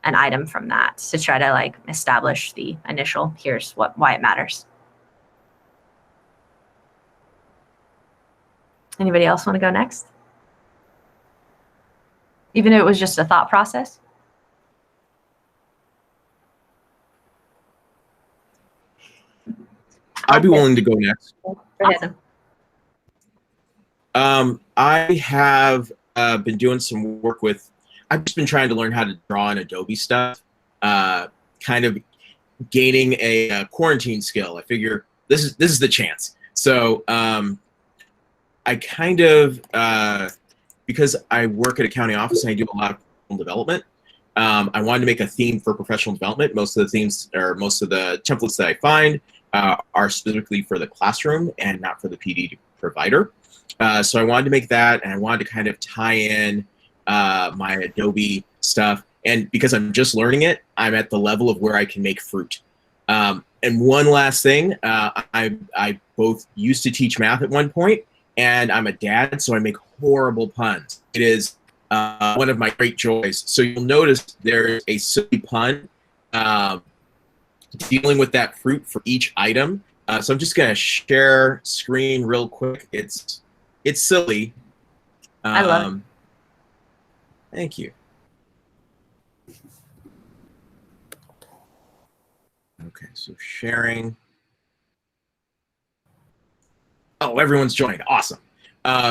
an item from that to try to like establish the initial, here's why it matters. Anybody else want to go next? Even if it was just a thought process? I'd be willing to go next. Go ahead. Awesome. I have been doing some work with, I've just been trying to learn how to draw in Adobe stuff, kind of gaining a quarantine skill. I figure this is the chance. So I kind of, because I work at a county office and I do a lot of professional development, I wanted to make a theme for professional development. Most of the themes or most of the templates that I find are specifically for the classroom and not for the PD provider. So I wanted to make that, and I wanted to kind of tie in my Adobe stuff. And because I'm just learning it, I'm at the level of where I can make fruit. And one last thing, I both used to teach math at one point, and I'm a dad, so I make horrible puns. It is one of my great joys. So you'll notice there's a silly pun dealing with that fruit for each item. So I'm just gonna share screen real quick. It's silly. I love it. Thank you. Okay, so sharing. Oh, everyone's joined. Awesome.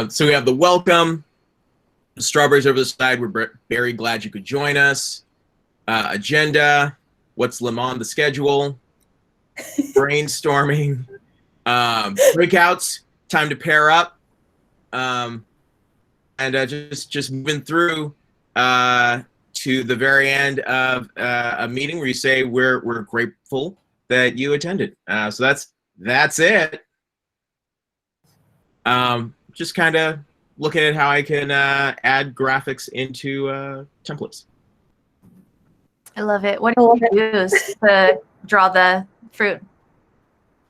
So we have the welcome. Strawberries over the side. We're very glad you could join us. Agenda. What's on the schedule? Brainstorming. Breakouts. Time to pair up. And just moving through to the very end of a meeting where you say we're grateful that you attended. So that's it. Just kind of looking at how I can add graphics into templates. I love it. What do you use to draw the fruit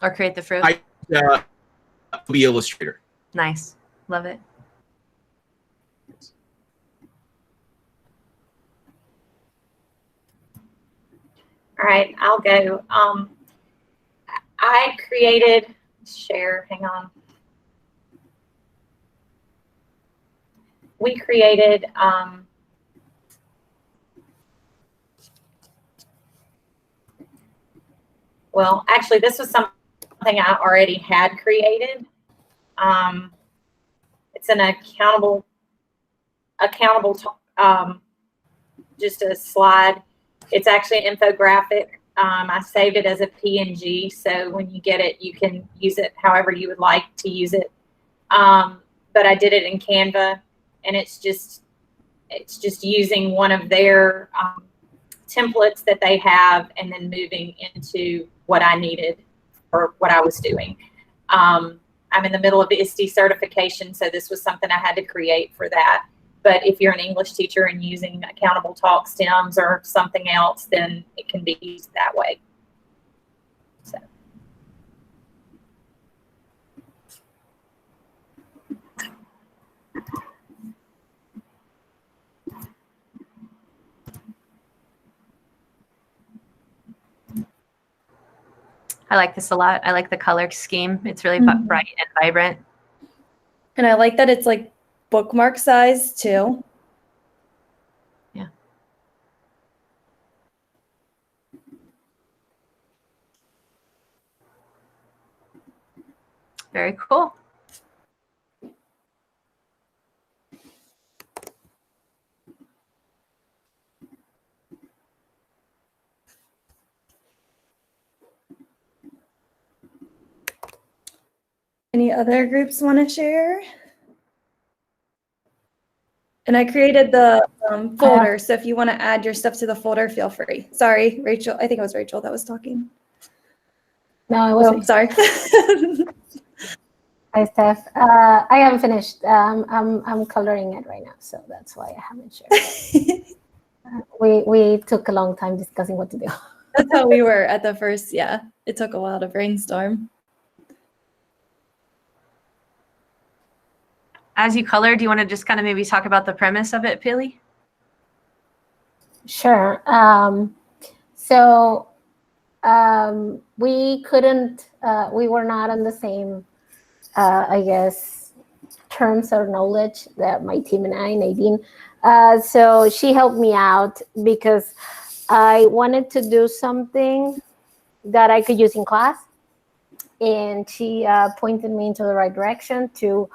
or create the fruit? Adobe Illustrator. Nice. Love it. All right, I'll go. I created, share, hang on. We created, well, actually, this was something I already had created. It's an accountable, just a slide. It's actually an infographic. I saved it as a PNG, so when you get it, you can use it however you would like to use it. But I did it in Canva, and it's just using one of their templates that they have, and then moving into what I needed or what I was doing. I'm in the middle of the ISTE certification, so this was something I had to create for that. But if you're an English teacher and using Accountable Talk Stems or something else, then it can be used that way. So. I like this a lot. I like the color scheme. It's really bright and vibrant. And I like that it's like bookmark size too. Yeah. Very cool. Any other groups want to share? And I created the folder, so if you want to add your stuff to the folder, feel free. Sorry, Rachel. I think it was Rachel that was talking. No, it wasn't. Sorry. Hi, Steph. I haven't finished. I'm coloring it right now, so that's why I haven't shared. We took a long time discussing what to do. That's how we were at the first. Yeah, it took a while to brainstorm. as you color, do you want to just kind of maybe talk about the premise of it, Pili? Sure. We couldn't, we were not on the same, I guess, terms or knowledge that my team and I, Nadine. So she helped me out because I wanted to do something that I could use in class. And she pointed me into the right direction to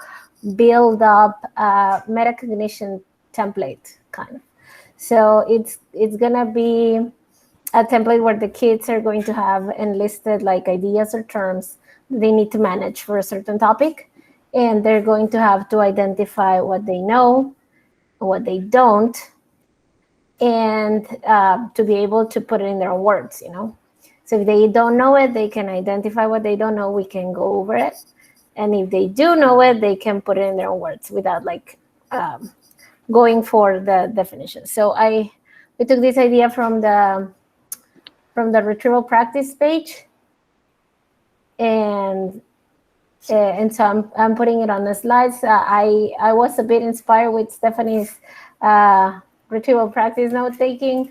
build up a metacognition template, kind of. So it's gonna be a template where the kids are going to have enlisted like ideas or terms they need to manage for a certain topic, and they're going to have to identify what they know, what they don't, and to be able to put it in their own words, you know. So if they don't know it, they can identify what they don't know. We can go over it, and if they do know it, they can put it in their own words without like going for the definition. So we took this idea from the retrieval practice page, and so I'm putting it on the slides. I was a bit inspired with Stephanie's retrieval practice note taking,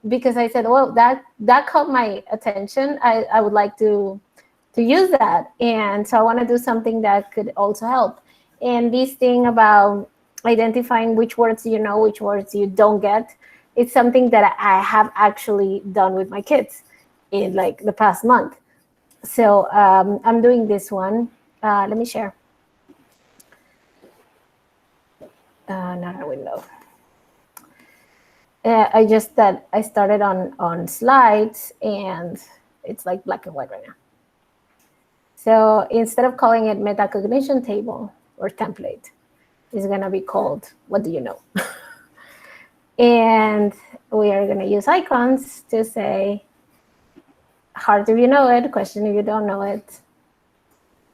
because I said, well, that caught my attention. I would like to use that, and so I want to do something that could also help. And this thing about identifying which words you know, which words you don't get, it's something that I have actually done with my kids in like the past month. So I'm doing this one. Let me share. Not a window. I started on slides, and it's like black and white right now. So instead of calling it metacognition table or template, it's gonna be called what do you know? And we are gonna use icons to say heart if you know it, question if you don't know it.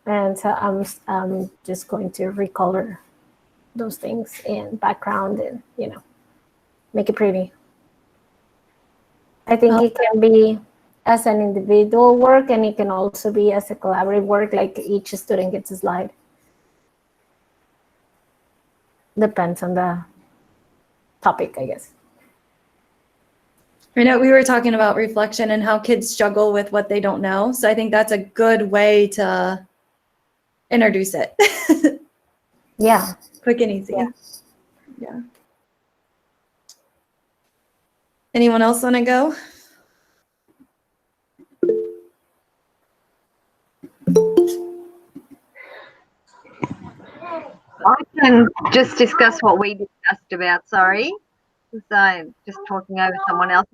And so I'm just going to recolor those things in background and, you know, make it pretty. I think it can be as an individual work, and it can also be as a collaborative work, like each student gets a slide. Depends on the topic, I guess. I know we were talking about reflection and how kids struggle with what they don't know. So I think that's a good way to introduce it. Yeah. Quick and easy. Yeah. Yeah. Anyone else want to go? I can just discuss what we discussed about, sorry. So I'm just talking over someone else.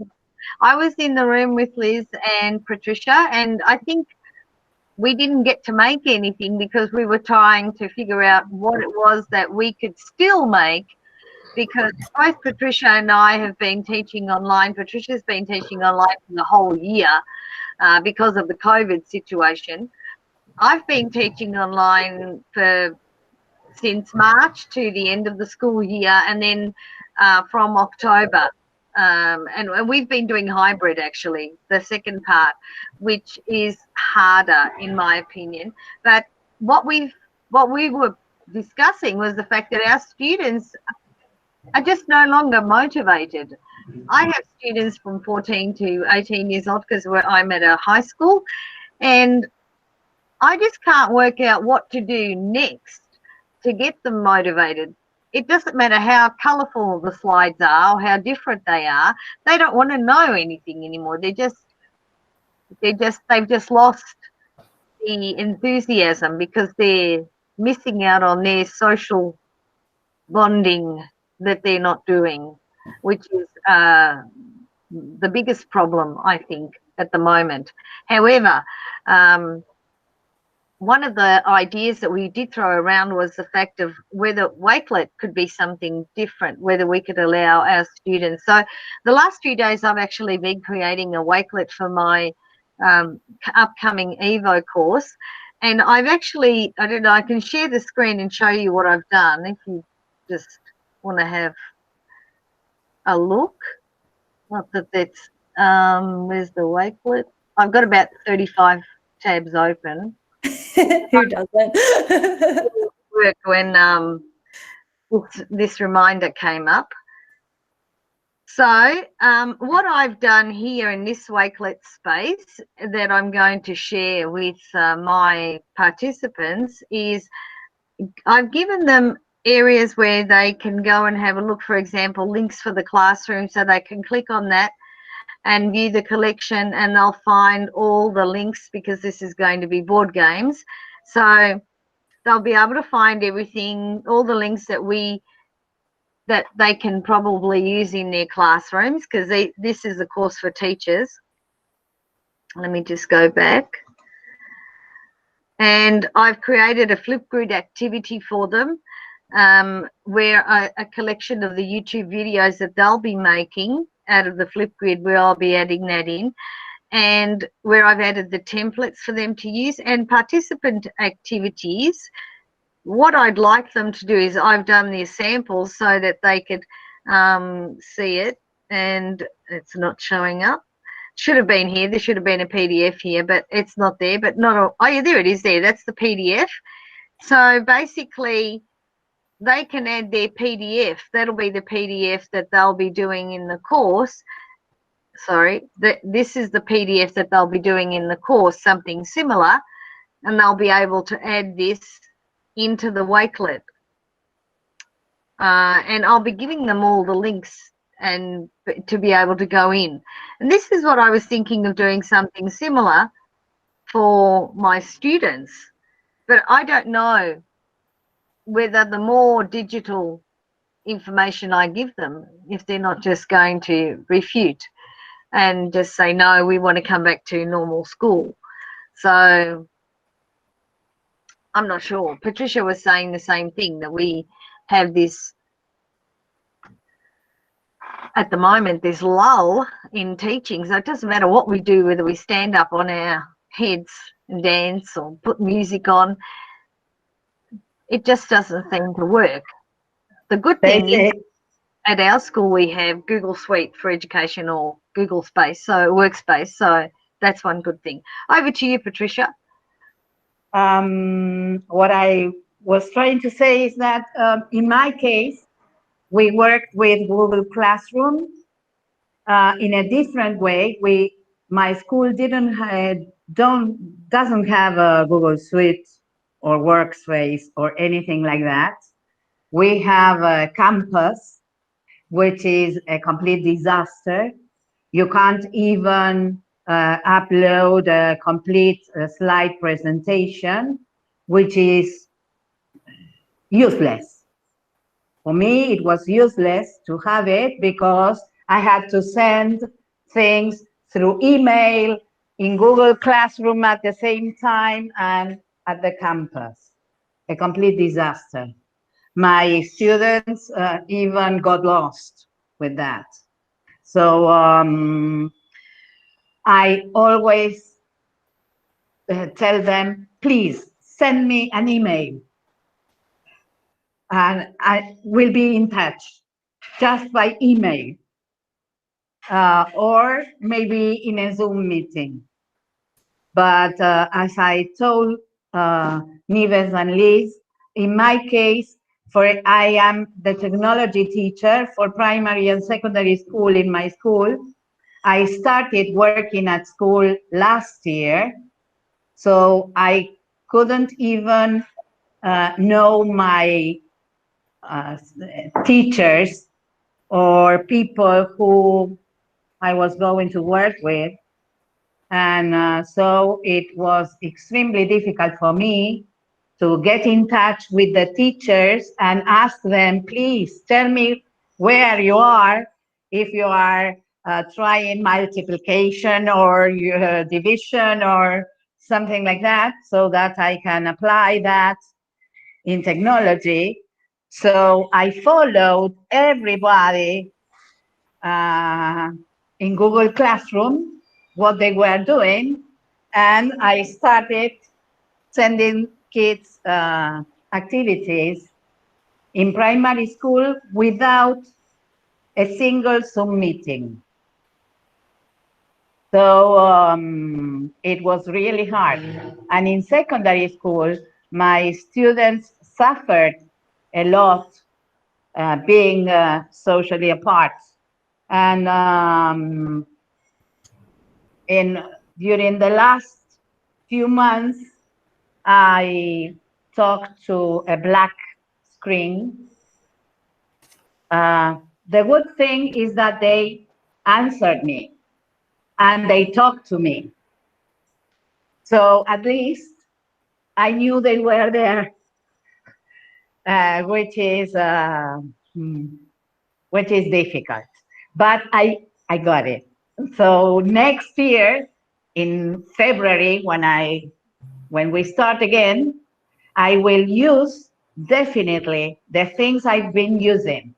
I was in the room with Liz and Patricia, and I think we didn't get to make anything because we were trying to figure out what it was that we could still make, because both Patricia and I have been teaching online. Patricia's been teaching online for the whole year because of the COVID situation. I've been teaching online since March to the end of the school year, and then from October. And we've been doing hybrid, actually, the second part, which is harder in my opinion. But what we were discussing was the fact that our students are just no longer motivated. I have students from 14 to 18 years old because I'm at a high school, and I just can't work out what to do next to get them motivated. It doesn't matter how colourful the slides are or how different they are. They don't want to know anything anymore. They've just lost the enthusiasm because they're missing out on their social bonding that they're not doing, which is the biggest problem, I think, at the moment. However, one of the ideas that we did throw around was the fact of whether Wakelet could be something different, whether we could allow our students. So the last few days I've actually been creating a Wakelet for my upcoming Evo course. And I've actually, I don't know, I can share the screen and show you what I've done if you just want to have a look. Not that that's, where's the Wakelet? I've got about 35 tabs open. Who doesn't? work when this reminder came up. So what I've done here in this Wakelet space that I'm going to share with my participants is I've given them areas where they can go and have a look, for example, links for the classroom, so they can click on that and view the collection, and they'll find all the links, because this is going to be board games. So they'll be able to find everything, all the links that they can probably use in their classrooms, because this is a course for teachers. Let me just go back. And I've created a Flipgrid activity for them, where a collection of the YouTube videos that they'll be making out of the Flipgrid, where I'll be adding that in, and where I've added the templates for them to use, and participant activities. What I'd like them to do is I've done their samples so that they could see it, and it's not showing up. Should have been here. There should have been a PDF here, but it's not there. But not all. Oh yeah, there it is. There. That's the PDF. So basically, they can add their PDF. That'll be the PDF that they'll be doing in the course. Sorry, this is the PDF that they'll be doing in the course, something similar, and they'll be able to add this into the Wakelet. And I'll be giving them all the links and to be able to go in. And this is what I was thinking of doing, something similar for my students. But I don't know whether the more digital information I give them, if they're not just going to refute and just say, no, we want to come back to normal school. So I'm not sure. Patricia was saying the same thing, that we have this, at the moment, this lull in teaching. So it doesn't matter what we do, whether we stand up on our heads and dance or put music on, it just doesn't seem to work. The good thing is, at our school, we have Google Suite for Education, or Google Space, so Workspace. So that's one good thing. Over to you, Patricia. What I was trying to say is that in my case, we worked with Google Classroom in a different way. My school doesn't have a Google Suite or Workspace or anything like that. We have a campus, which is a complete disaster. You can't even upload a complete slide presentation, which is useless. For me, it was useless to have it, because I had to send things through email, in Google Classroom at the same time, and at the campus. A complete disaster. My students even got lost with that. So I always tell them, please send me an email, and I will be in touch just by email, or maybe in a Zoom meeting. But as I told Nieves and Liz, in my case, I am the technology teacher for primary and secondary school in my school. I started working at school last year, so I couldn't even know my teachers or people who I was going to work with. And so it was extremely difficult for me to get in touch with the teachers and ask them, please tell me where you are, if you are trying multiplication or division or something like that, so that I can apply that in technology. So I followed everybody in Google Classroom, what they were doing, and I started sending kids activities in primary school without a single Zoom meeting. So it was really hard. And in secondary school, my students suffered a lot being socially apart. And during the last few months, I talked to a black screen. The good thing is that they answered me and they talked to me. So at least I knew they were there, which is difficult. But I got it. So next year, in February, when we start again, I will use definitely the things I've been using: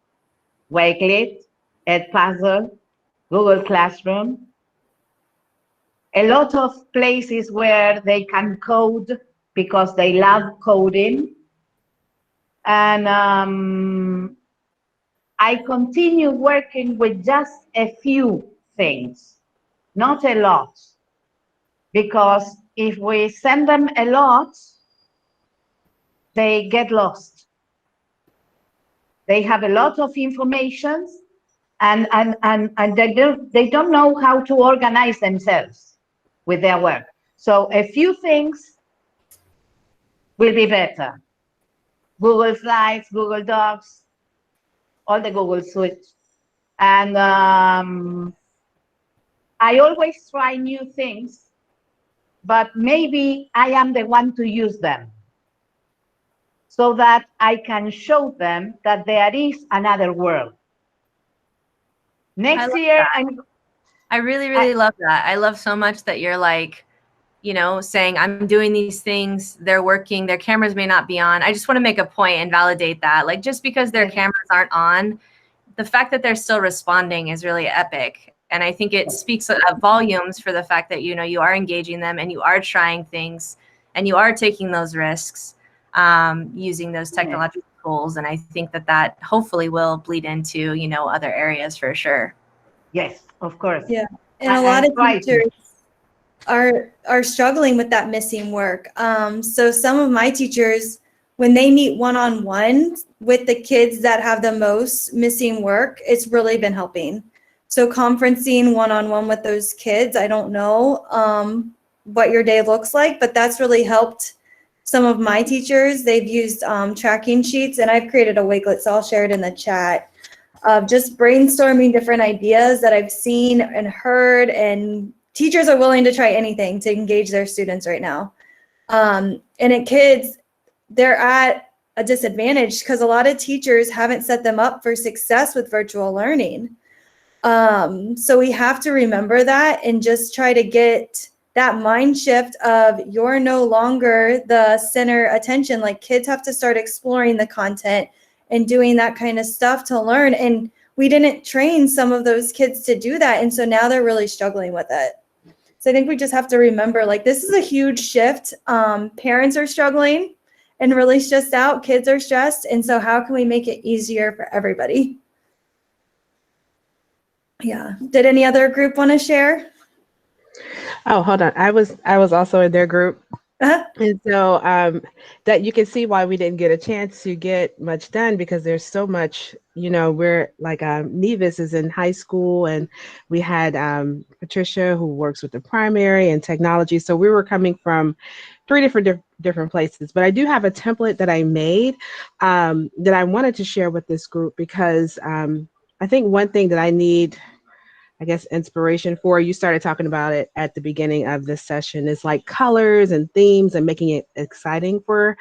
Wakelet, Edpuzzle, Google Classroom, a lot of places where they can code because they love coding. And I continue working with just a few things, not a lot, because if we send them a lot, they get lost. They have a lot of information and they don't know how to organize themselves with their work. So a few things will be better. Google Slides, Google Docs, all the Google Suite. And I always try new things, but maybe I am the one to use them so that I can show them that there is another world. Next year, I really love that. I love so much that you're like, you know, saying I'm doing these things, they're working, their cameras may not be on. I just want to make a point and validate that. Like, just because their cameras aren't on, the fact that they're still responding is really epic. And I think it speaks volumes for the fact that, you know, you are engaging them and you are trying things and you are taking those risks using those technological tools. And I think that that hopefully will bleed into, you know, other areas for sure. Yes, of course. Yeah. And a lot of teachers are struggling with that missing work. So some of my teachers, when they meet one-on-one with the kids that have the most missing work, it's really been helping. So conferencing one-on-one with those kids, I don't know what your day looks like, but that's really helped some of my teachers. They've used tracking sheets, and I've created a Wakelet, so I'll share it in the chat, of just brainstorming different ideas that I've seen and heard, and teachers are willing to try anything to engage their students right now. And kids, they're at a disadvantage because a lot of teachers haven't set them up for success with virtual learning. So we have to remember that and just try to get that mind shift of you're no longer the center attention. Like, kids have to start exploring the content and doing that kind of stuff to learn. And we didn't train some of those kids to do that. And so now they're really struggling with it. So I think we just have to remember, like, this is a huge shift. Parents are struggling and really stressed out. Kids are stressed. And so how can we make it easier for everybody? Yeah. Did any other group want to share? Oh, hold on. I was also in their group. And so that you can see why we didn't get a chance to get much done, because there's so much, you know, we're like Nevis is in high school, and we had Patricia who works with the primary and technology. So we were coming from 3 different places, but I do have a template that I made that I wanted to share with this group, because I think one thing that I need, I guess, inspiration for, you started talking about it at the beginning of this session, is like colors and themes and making it exciting for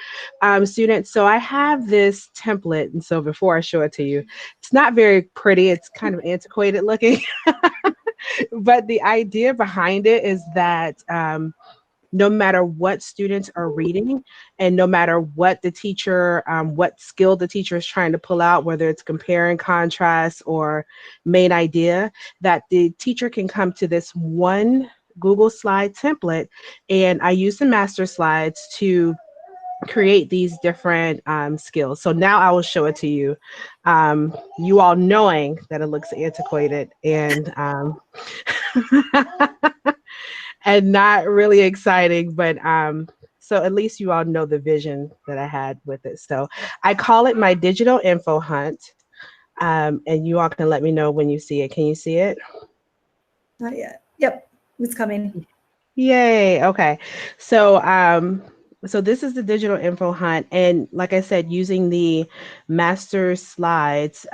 students. So I have this template. And so before I show it to you, it's not very pretty. It's kind of antiquated looking, but the idea behind it is that no matter what students are reading and no matter what the teacher, what skill the teacher is trying to pull out, whether it's compare and contrast or main idea, that the teacher can come to this one Google slide template. And I use the master slides to create these different skills. So now I will show it to you. You all knowing that it looks antiquated and and not really exciting, but So at least you all know the vision that I had with it. So I call it my digital info hunt. And you all can let me know when you see it. Can you see it? Not yet. Yep, it's coming. Yay. Okay. So so this is the digital info hunt. And like I said, using the master slides,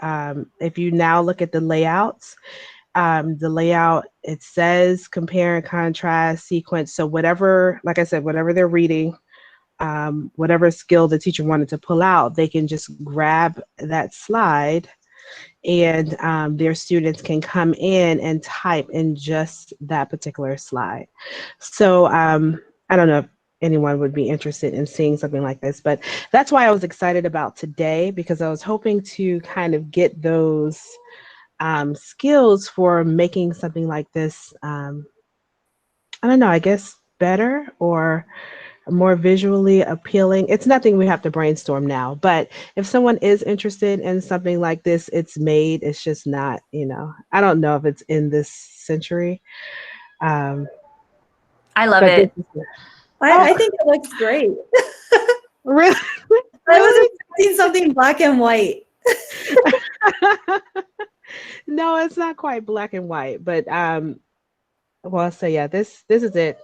if you now look at the layouts, the layout, it says compare and contrast sequence. So whatever, like I said, whatever they're reading, whatever skill the teacher wanted to pull out, they can just grab that slide and their students can come in and type in just that particular slide. So I don't know if anyone would be interested in seeing something like this, but that's why I was excited about today, because I was hoping to kind of get those skills for making something like this, I don't know, I guess better or more visually appealing. It's nothing we have to brainstorm now, but if someone is interested in something like this, it's made. It's just not, you know, I don't know if it's in this century. I love it. I think it looks great. Really? I was expecting something black and white. No, it's not quite black and white, but well, so yeah, this is it.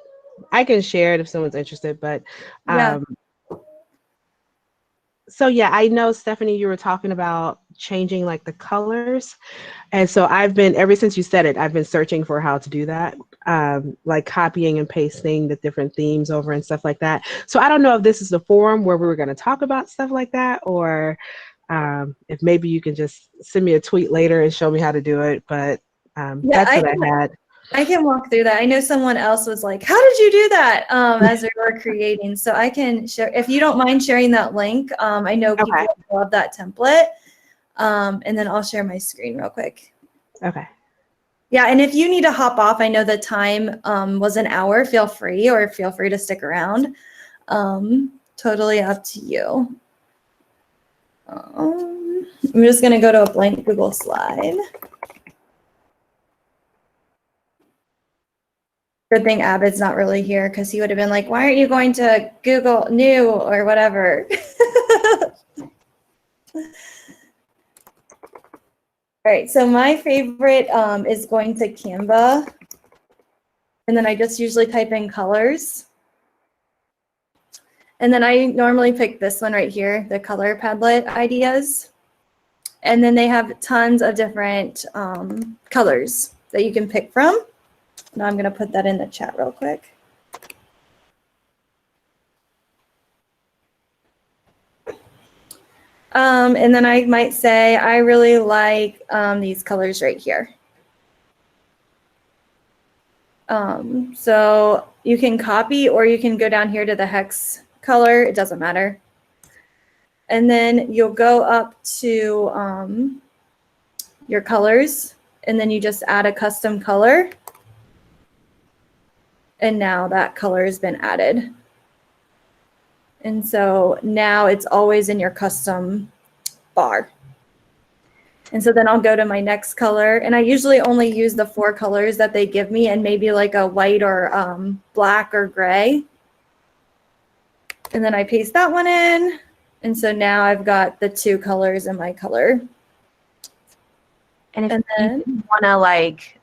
I can share it if someone's interested, but Yeah. So yeah, I know, Stephanie, you were talking about changing like the colors. And so I've been, ever since you said it, I've been searching for how to do that, like copying and pasting the different themes over and stuff like that. So I don't know if this is the forum where we were going to talk about stuff like that, or if maybe you can just send me a tweet later and show me how to do it. But that's what I had. I can walk through that. I know someone else was like, how did you do that as they were creating? So I can share, if you don't mind sharing that link. I know people love that template. And then I'll share my screen real quick. Okay. Yeah, and if you need to hop off, I know the time was an hour. Feel free to stick around. Totally up to you. I'm just going to go to a blank Google slide. Good thing Abed's not really here, because he would have been like, why aren't you going to Google New or whatever? All right, so my favorite is going to Canva. And then I just usually type in colors. And then I normally pick this one right here, the color Padlet ideas. And then they have tons of different colors that you can pick from. Now I'm going to put that in the chat real quick. And then I might say, I really like these colors right here. So you can copy, or you can go down here to the hex color. It doesn't matter. And then you'll go up to your colors, and then you just add a custom color. And now that color has been added. And so now it's always in your custom bar. And so then I'll go to my next color, and I usually only use the 4 colors that they give me, and maybe like a white or black or gray. And then I paste that one in. And so now I've got the 2 colors in my color. And if you want to like,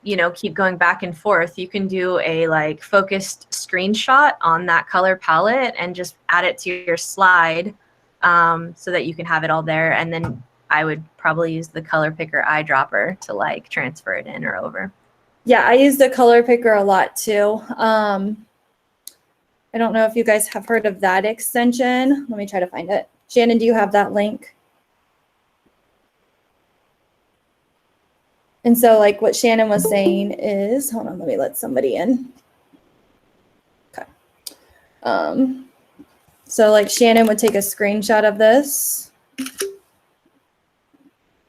you know, keep going back and forth, you can do a like focused screenshot on that color palette and just add it to your slide so that you can have it all there. And then I would probably use the color picker eyedropper to like transfer it in or over. Yeah, I use the color picker a lot too. I don't know if you guys have heard of that extension. Let me try to find it. Shannon, do you have that link? And so like what Shannon was saying is, hold on, let me let somebody in. Okay. So like Shannon would take a screenshot of this.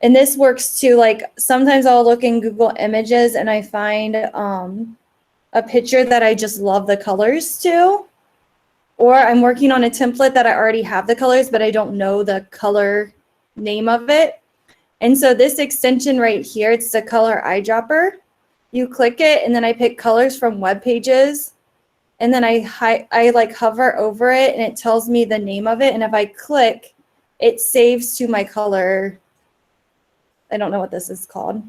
And this works too, like sometimes I'll look in Google Images and I find a picture that I just love the colors to. Or I'm working on a template that I already have the colors, but I don't know the color name of it. And so this extension right here, it's the color eyedropper. You click it, and then I pick colors from web pages, and then I like hover over it and it tells me the name of it. And if I click, it saves to my color. I don't know what this is called,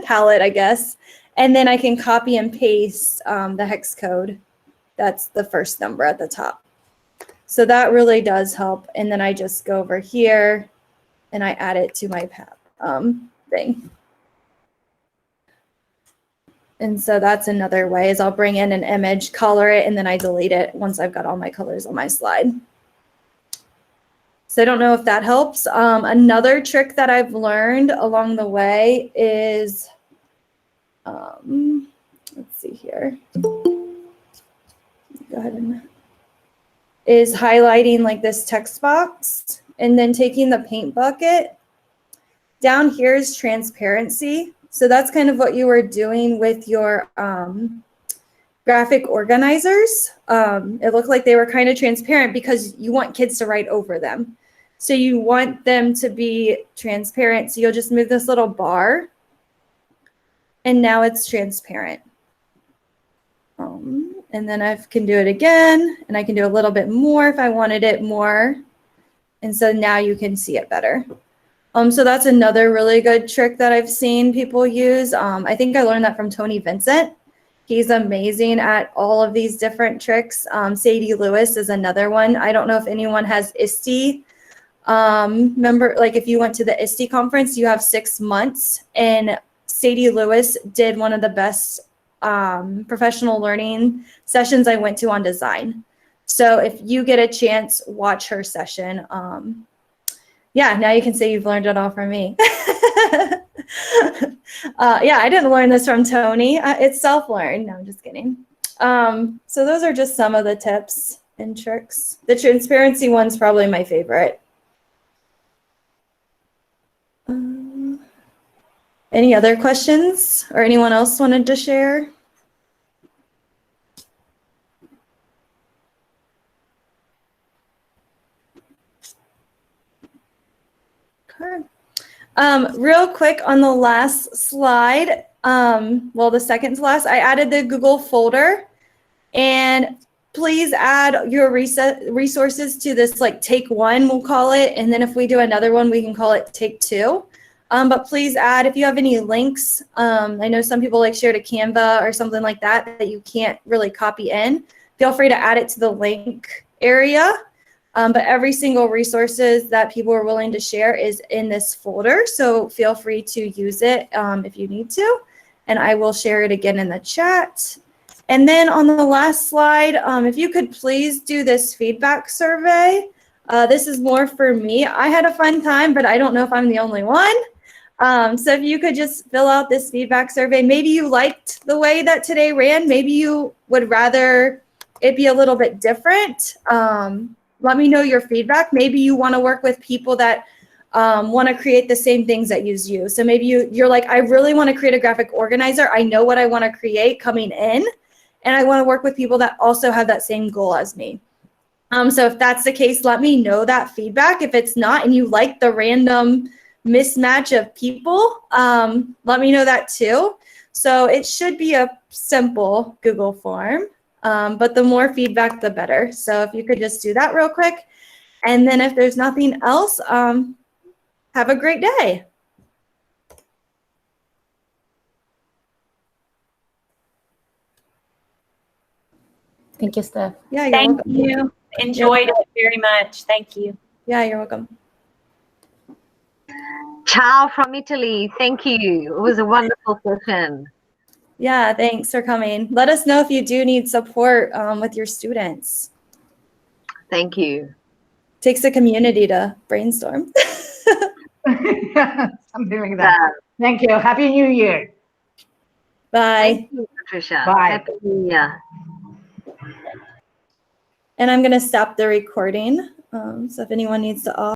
palette, I guess. And then I can copy and paste the hex code. That's the first number at the top. So that really does help. And then I just go over here and I add it to my thing. And so that's another way is I'll bring in an image, color it, and then I delete it once I've got all my colors on my slide. So I don't know if that helps. Another trick that I've learned along the way is, let's see here. Go ahead and is highlighting like this text box and then taking the paint bucket. Down here is transparency. So that's kind of what you were doing with your graphic organizers. It looked like they were kind of transparent because you want kids to write over them. So you want them to be transparent. So you'll just move this little bar and now it's transparent. And then I can do it again and I can do a little bit more if I wanted it more. And so now you can see it better. So that's another really good trick that I've seen people use. I think I learned that from Tony Vincent. He's amazing at all of these different tricks. Sadie Lewis is another one. I don't know if anyone has ISTE. Remember, like if you went to the ISTE conference, you have 6 months, and Sadie Lewis did one of the best professional learning sessions I went to on design. So if you get a chance, watch her session. Yeah, now you can say you've learned it all from me. Yeah, I didn't learn this from Tony. It's self-learned. No, I'm just kidding. So those are just some of the tips and tricks. The transparency one's probably my favorite. Any other questions or anyone else wanted to share? Okay. Real quick on the last slide, well, the second to last, I added the Google folder, and please add your resources to this, like take one, we'll call it. And then if we do another one, we can call it take two. But please add, if you have any links, I know some people like share to Canva or something like that, that you can't really copy in, feel free to add it to the link area. But every single resources that people are willing to share is in this folder. So feel free to use it if you need to, and I will share it again in the chat. And then on the last slide, if you could please do this feedback survey. This is more for me. I had a fun time, but I don't know if I'm the only one. So if you could just fill out this feedback survey, maybe you liked the way that today ran. Maybe you would rather it be a little bit different. Let me know your feedback. Maybe you want to work with people that want to create the same things that use you. So maybe you're like, I really want to create a graphic organizer. I know what I want to create coming in, and I want to work with people that also have that same goal as me. So if that's the case, let me know that feedback. If it's not, and you like the random mismatch of people, let me know that too. So it should be a simple Google form. But the more feedback, the better. So if you could just do that real quick. And then if there's nothing else, have a great day. Thank you, Steph. Yeah, you're Thank welcome. you. Enjoyed it very much. Thank you. Yeah, you're welcome. Ciao from Italy. Thank you. It was a wonderful session. Yeah, thanks for coming. Let us know if you do need support with your students. Thank you. Takes a community to brainstorm. Something like that. Thank you. Happy New Year. Bye. Thank you, Patricia. Bye. Happy New Year. And I'm going to stop the recording. So if anyone needs to off.